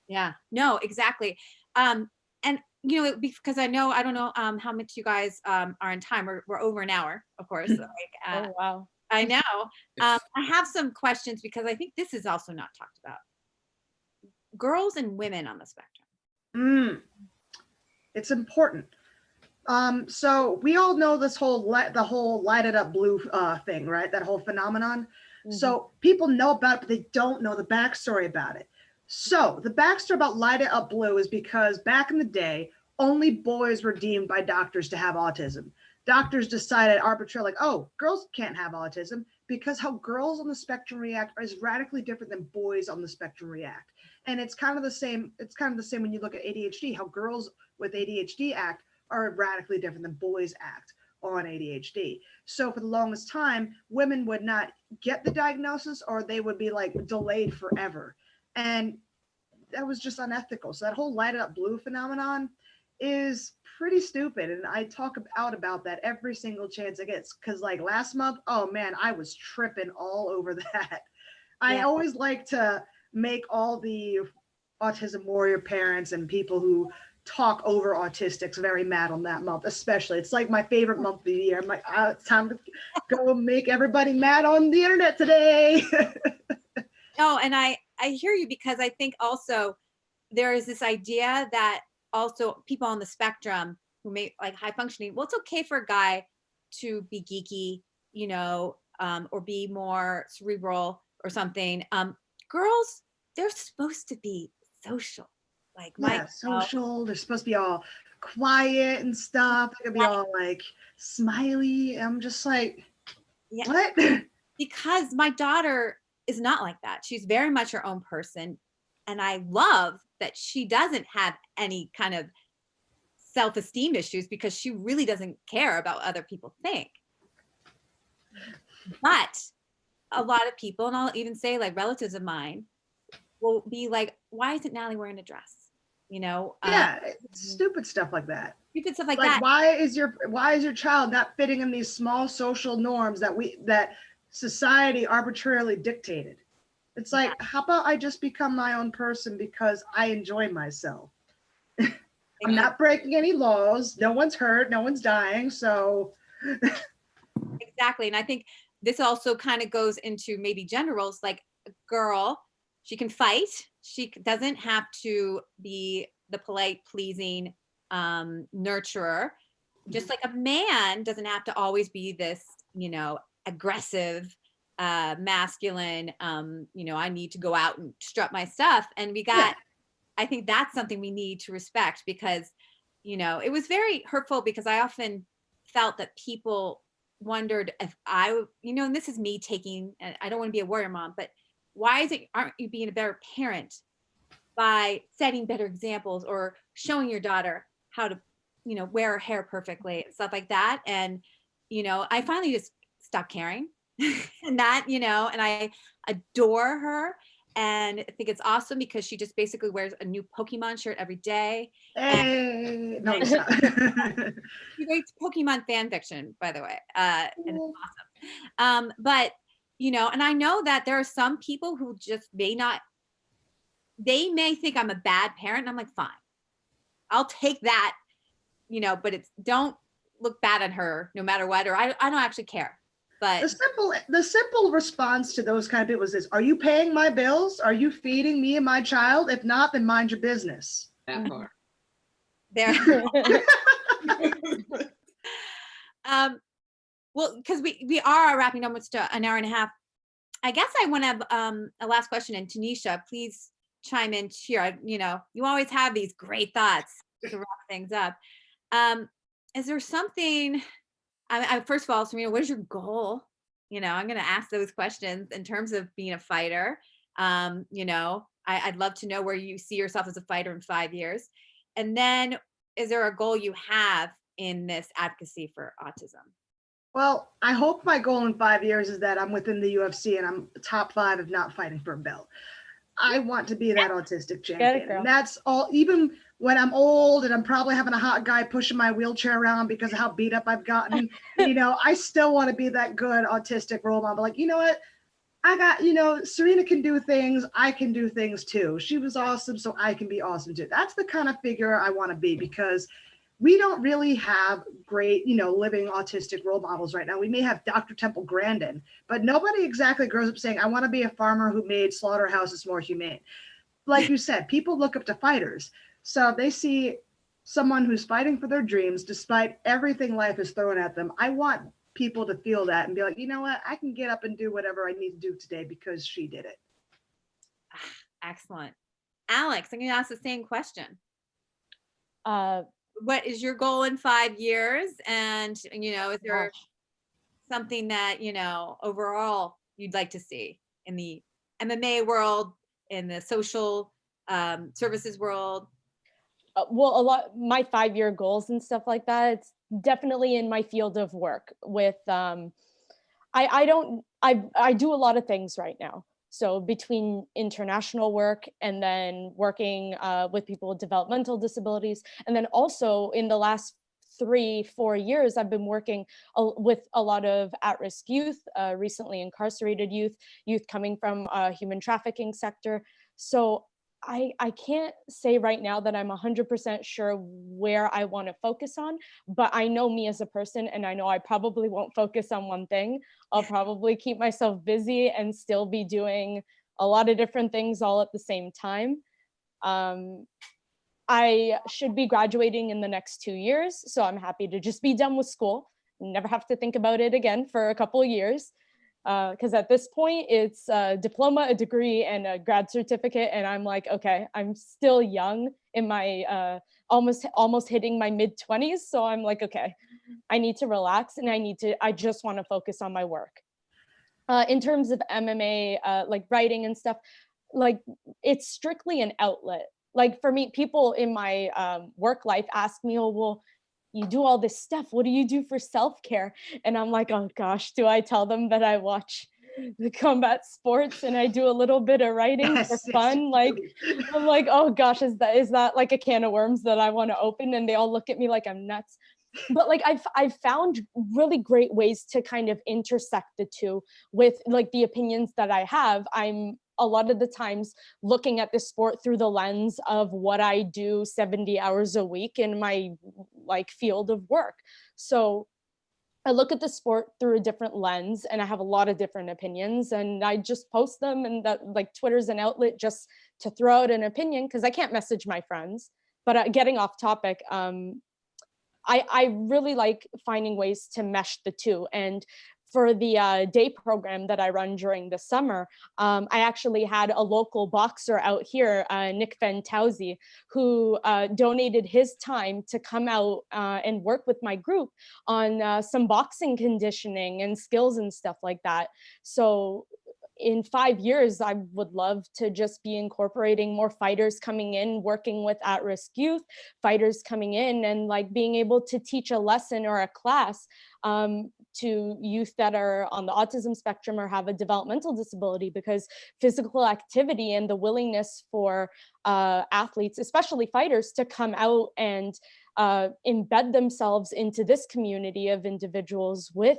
Yeah, no, exactly. And because I don't know how much you guys are in time. We're over an hour, of course. Oh, wow. I know. I have some questions because I think this is also not talked about. Girls and women on the spectrum. It's important. So we all know this the whole light it up blue thing, right? That whole phenomenon. So people know about it, but they don't know the backstory about it. So the backstory about light it up blue is because back in the day, only boys were deemed by doctors to have autism. Doctors decided arbitrarily, like, oh, girls can't have autism because how girls on the spectrum react is radically different than boys on the spectrum react. And it's kind of the same. It's kind of the same when you look at ADHD, how girls with ADHD act are radically different than boys act on ADHD. So for the longest time, women would not get the diagnosis or they would be like delayed forever. And that was just unethical. So that whole light it up blue phenomenon is pretty stupid. And I talk about that every single chance I get. Because like last month, oh man, I was tripping all over that. I always like to make all the autism warrior parents and people who talk over autistics very mad on that month, especially. It's like my favorite month of the year. I'm like, it's time to go make everybody mad on the internet today. No, and I hear you, because I think also there is this idea that also people on the spectrum who may like high functioning, well, it's okay for a guy to be geeky, or be more cerebral or something. Girls, they're supposed to be social. Like social. They're supposed to be all quiet and stuff. They're gonna be all like smiley. I'm just like, what? Because my daughter is not like that. She's very much her own person. And I love that she doesn't have any kind of self-esteem issues because she really doesn't care about what other people think. But a lot of people, and I'll even say like relatives of mine, will be like, why isn't Natalie wearing a dress? Stupid stuff like that. Stupid stuff like that. Why is your child not fitting in these small social norms that society arbitrarily dictated? It's like, how about I just become my own person because I enjoy myself? I'm not breaking any laws. No one's hurt. No one's dying. So exactly. And I think this also kind of goes into maybe gender roles. Like a girl, she can fight. She doesn't have to be the polite, pleasing nurturer. Just like a man doesn't have to always be this, aggressive, masculine, I need to go out and strut my stuff. And I think that's something we need to respect, because, it was very hurtful, because I often felt that people wondered if and this is me taking, I don't want to be a warrior mom, but why aren't you being a better parent by setting better examples or showing your daughter how to, wear her hair perfectly and stuff like that. And, I finally just stopped caring and that, and I adore her. And I think it's awesome because she just basically wears a new Pokemon shirt every day. Hey, no, she writes Pokemon fan fiction, by the way. And it's awesome. But, and I know that there are some people who just they may think I'm a bad parent. And I'm like, fine, I'll take that, but don't look bad on her no matter what, or I don't actually care. But the simple response to those kind of people is this: are you paying my bills? Are you feeding me and my child? If not, then mind your business. That part. there. Well, because we are wrapping up almost an hour and a half. I guess I want to have a last question, and Tanisha, please chime in here. You know, you always have these great thoughts to wrap things up. Is there something? First of all, Serena, what is your goal? You know, I'm going to ask those questions in terms of being a fighter. You know, I'd love to know where you see yourself as a fighter in 5 years, and then is there a goal you have in this advocacy for autism? Well, I hope my goal in 5 years is that I'm within the UFC and I'm top 5, if not fighting for a belt. I want to be that autistic champion. And that's all, even when I'm old and I'm probably having a hot guy pushing my wheelchair around because of how beat up I've gotten, you know, I still want to be that good autistic role model. Like, you know what? I got, you know, Serena can do things. I can do things too. She was awesome, so I can be awesome too. That's the kind of figure I want to be, because we don't really have great, you know, living autistic role models right now. We may have Dr. Temple Grandin, but nobody exactly grows up saying, I want to be a farmer who made slaughterhouses more humane. Like you said, people look up to fighters. So if they see someone who's fighting for their dreams, despite everything life is throwing at them, I want people to feel that and be like, you know what, I can get up and do whatever I need to do today because she did it. Excellent. Alex, I'm going to ask the same question. What is your goal in 5 years? And, you know, is there something that, you know, overall you'd like to see in the MMA world, in the social services world? Well, my 5-year goals and stuff like that, it's definitely in my field of work with, I do a lot of things right now. So between international work and then working with people with developmental disabilities, and then also in the last 3-4 years, I've been working with a lot of at-risk youth, recently incarcerated youth coming from human trafficking sector. So I can't say right now that I'm 100% sure where I want to focus on, but I know me as a person, and I know I probably won't focus on one thing. I'll probably keep myself busy and still be doing a lot of different things all at the same time. I should be graduating in the next 2 years, so I'm happy to just be done with school, never have to think about it again for a couple of years. Because at this point, it's a diploma, a degree, and a grad certificate. And I'm like, okay, I'm still young in my almost hitting my mid-20s. So I'm like, okay, I need to relax, and I just want to focus on my work. In terms of MMA, like writing and stuff, like it's strictly an outlet. Like for me, people in my work life ask me, oh, well, you do all this stuff, what do you do for self-care? And I'm like, oh gosh, do I tell them that I watch the combat sports and I do a little bit of writing for fun? Like, I'm like, oh gosh, is that like a can of worms that I want to open? And they all look at me like I'm nuts. But like I've found really great ways to kind of intersect the two with like the opinions that I have. I'm a lot of the times looking at the sport through the lens of what I do 70 hours a week in my like field of work. So I look at the sport through a different lens, and I have a lot of different opinions, and I just post them, and that like Twitter's an outlet just to throw out an opinion because I can't message my friends. But getting off topic, I really like finding ways to mesh the two. And for the day program that I run during the summer, I actually had a local boxer out here, Nick Fantauzi, who donated his time to come out and work with my group on some boxing conditioning and skills and stuff like that. So in 5 years, I would love to just be incorporating more fighters coming in, working with at-risk youth, fighters coming in and like being able to teach a lesson or a class to youth that are on the autism spectrum or have a developmental disability, because physical activity and the willingness for athletes, especially fighters, to come out and embed themselves into this community of individuals with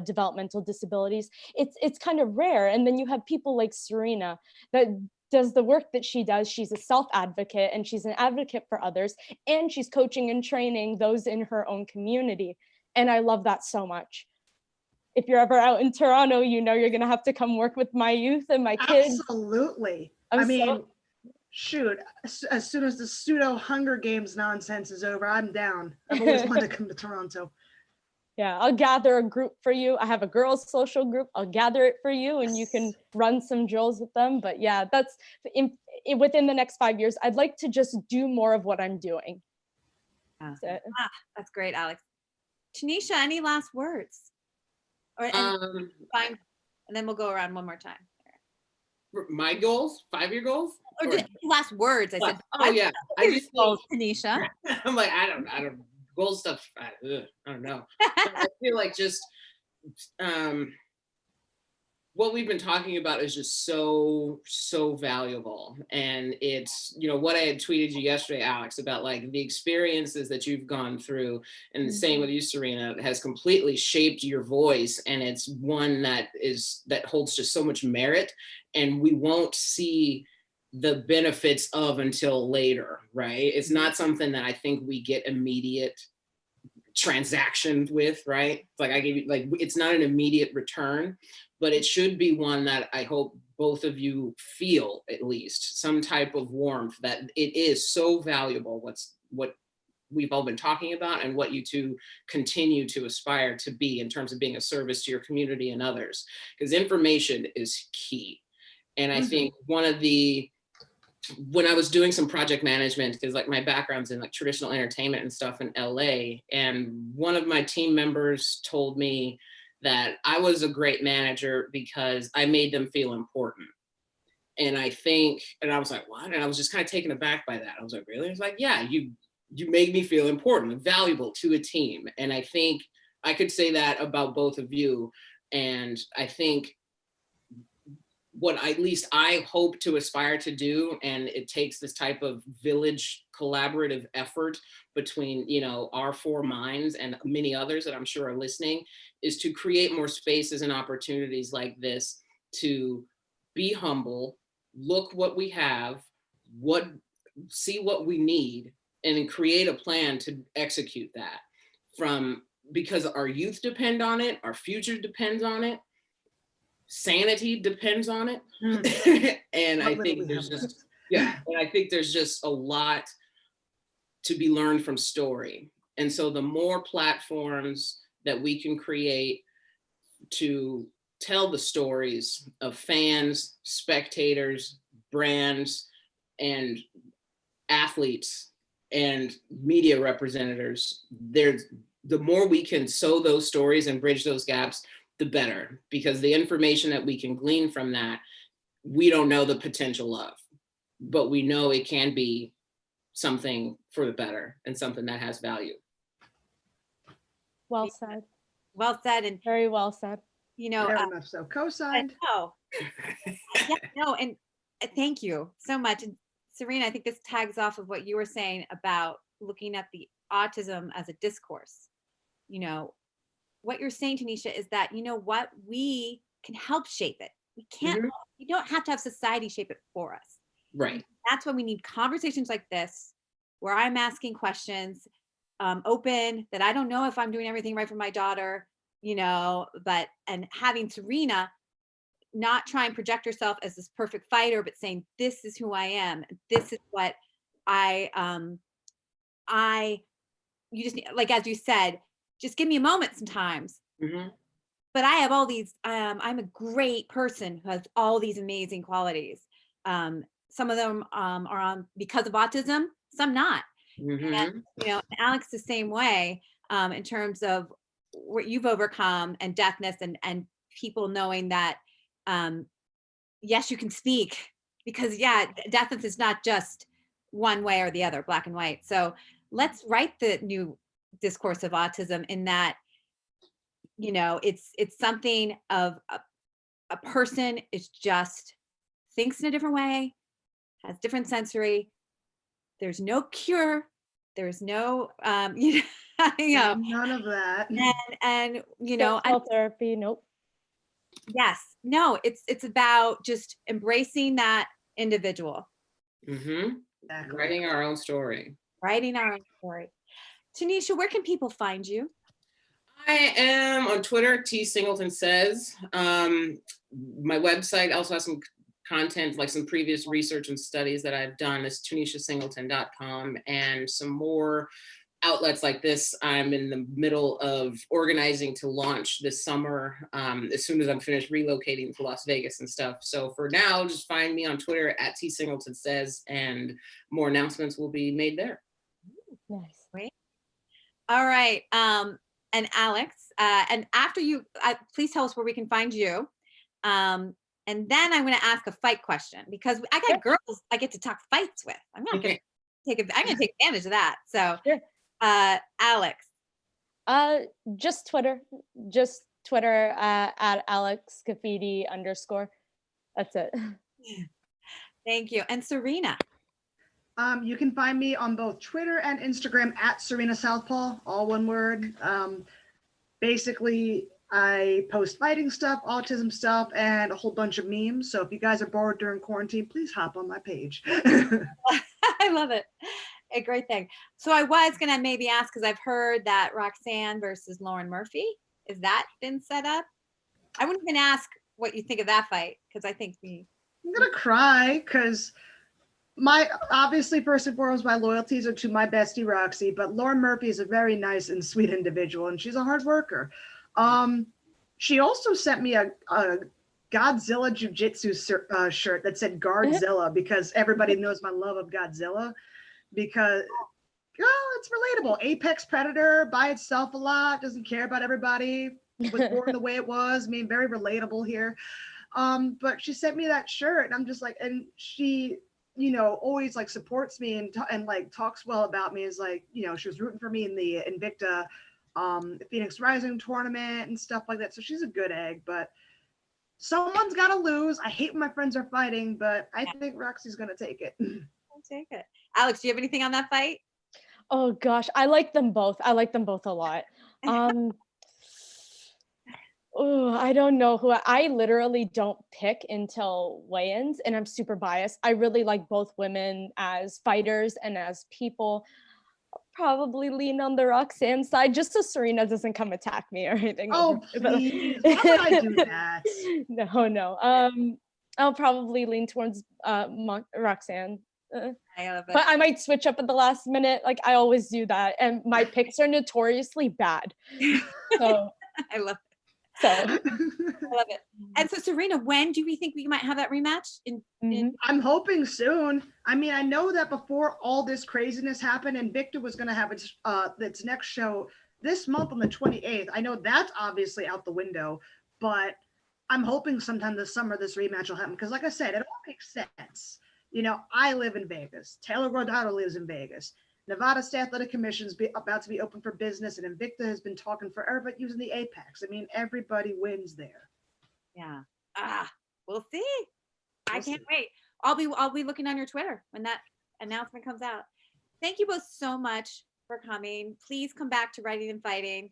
developmental disabilities, it's kind of rare. And then you have people like Serena that does the work that she does. She's a self-advocate, and she's an advocate for others, and she's coaching and training those in her own community. And I love that so much. if you're ever out in Toronto, you know you're gonna have to come work with my youth and my kids. Absolutely. Shoot, as soon as the pseudo Hunger Games nonsense is over, I'm down. I've always wanted to come to Toronto. Yeah, I'll gather a group for you. I have a girls' social group. I'll gather it for you, and you can run some drills with them. But yeah, that's within the next 5 years. I'd like to just do more of what I'm doing. So. That's great, Alex. Tanisha, any last words? Or fine, and then we'll go around one more time. My goals, 5-year goals, or just last words. I said, oh yeah, I just goals, Tanisha. I'm like, I don't goal stuff. I don't know. I feel like just what we've been talking about is just so valuable, and it's, you know, what I had tweeted you yesterday, Alex, about like the experiences that you've gone through, and the same with you, Serena, has completely shaped your voice, and it's one that holds just so much merit, and we won't see the benefits of until later, right? It's not something that I think we get immediate transactions with, right? It's like I gave you, like, it's not an immediate return, but it should be one that I hope both of you feel at least some type of warmth, that it is so valuable what we've all been talking about, and what you two continue to aspire to be in terms of being a service to your community and others, because information is key. And I think when I was doing some project management, because like my background's in like traditional entertainment and stuff in LA, and one of my team members told me that I was a great manager because I made them feel important. And I was like, what? And I was just kind of taken aback by that. I was like, really? It's like, yeah, you made me feel important, valuable to a team. And I think I could say that about both of you. And I think what at least I hope to aspire to do, and it takes this type of village collaborative effort between, you know, our 4 minds and many others that I'm sure are listening, is to create more spaces and opportunities like this to be humble, look what we have, see what we need, and then create a plan to execute that, because our youth depend on it, our future depends on it, sanity depends on it. And I think there's just a lot to be learned from story. And so the more platforms that we can create to tell the stories of fans, spectators, brands, and athletes and media representatives, the more we can sow those stories and bridge those gaps, the better, because the information that we can glean from that, we don't know the potential of, but we know it can be something for the better and something that has value. Well said. Well said. And very well said. You know, very much so. Co-signed. Yeah, no, and thank you so much. And Serena, I think this tags off of what you were saying about looking at the autism as a discourse. You know, what you're saying, Tanisha, is that, you know what, we can help shape it. We can't, you don't have to have society shape it for us. Right. That's why we need conversations like this, where I'm asking questions, open, that I don't know if I'm doing everything right for my daughter, you know, and having Serena not try and project herself as this perfect fighter, but saying, this is who I am. This is what you just need, like, as you said, just give me a moment sometimes. But I have all these, I'm a great person who has all these amazing qualities. Some of them are on because of autism, some not. And, you know, Alex the same way, in terms of what you've overcome, and deafness, and people knowing that, yes, you can speak, because deafness is not just one way or the other, black and white. So let's write the new discourse of autism in that, you know, it's something of a person is just thinks in a different way, has different sensory. There's no cure. There's no, you know, none of that. And you know, therapy. Nope. Yes. No, it's about just embracing that individual. Exactly. Writing our own story. Writing our own story. Tanisha, where can people find you? I am on Twitter, T Singleton Says. My website also has some content, like some previous research and studies that I've done, is tunishasingleton.com, and some more outlets like this I'm in the middle of organizing to launch this summer, as soon as I'm finished relocating to Las Vegas and stuff. So for now, just find me on Twitter at T Singleton Says, and more announcements will be made there. Nice. Great. All right. And Alex, and after you, please tell us where we can find you. And then I'm going to ask a fight question, because I got girls I get to talk fights with. I'm not going to I'm going to take advantage of that. So, Alex. Just Twitter at Alex Scaffidi _. That's it. Thank you. And Serena. You can find me on both Twitter and Instagram at Serena Southpaw, all one word. Basically, I post fighting stuff, autism stuff, and a whole bunch of memes. So if you guys are bored during quarantine, please hop on my page. I love it. A great thing. So I was going to maybe ask, because I've heard that Roxanne versus Lauren Murphy, is that been set up? I wouldn't even ask what you think of that fight, because I think I'm going to cry, because obviously, first and foremost, my loyalties are to my bestie, Roxy, but Lauren Murphy is a very nice and sweet individual, and she's a hard worker. She also sent me a Godzilla Jiu-Jitsu shirt that said Guardzilla, because everybody knows my love of Godzilla, because it's relatable. Apex predator by itself a lot, doesn't care about everybody, was born the way it was. I mean, very relatable here. But she sent me that shirt, and I'm just like, and she, always like supports me and like talks well about me. Is like, she was rooting for me in the Invicta Phoenix Rising tournament and stuff like that. So she's a good egg, but someone's got to lose. I hate when my friends are fighting, but I think Roxy's going to take it. I'll take it. Alex, do you have anything on that fight? Oh gosh, I like them both. I like them both a lot. I don't know who I literally don't pick until weigh-ins, and I'm super biased. I really like both women as fighters and as people. I'll probably lean on the Roxanne side, just so Serena doesn't come attack me or anything. Oh, please. Why would I do that? No. I'll probably lean towards Roxanne. I love it. But I might switch up at the last minute. Like I always do that. And my picks are notoriously bad. So I love it. So I love it. And so Serena, when do we think we might have that rematch? I'm hoping soon. I mean, I know that before all this craziness happened, Invicta was going to have its next show this month on the 28th. I know that's obviously out the window, but I'm hoping sometime this summer this rematch will happen, because like I said, it all makes sense. I live in Vegas. Taylor Gordado lives in Vegas. Nevada State Athletic Commission is about to be open for business, and Invicta has been talking forever about using the Apex. I mean, everybody wins there. Yeah. We'll see. I can't wait. I'll be looking on your Twitter when that announcement comes out. Thank you both so much for coming. Please come back to Writing and Fighting.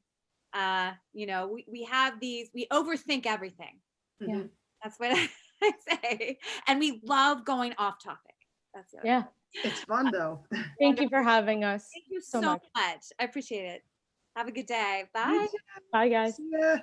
We have these, we overthink everything. Yeah. That's what I say. And we love going off topic. That's it. Yeah. It's fun though. Thank you for having us. Thank you so much. I appreciate it. Have a good day. Bye. Bye, guys. Yeah.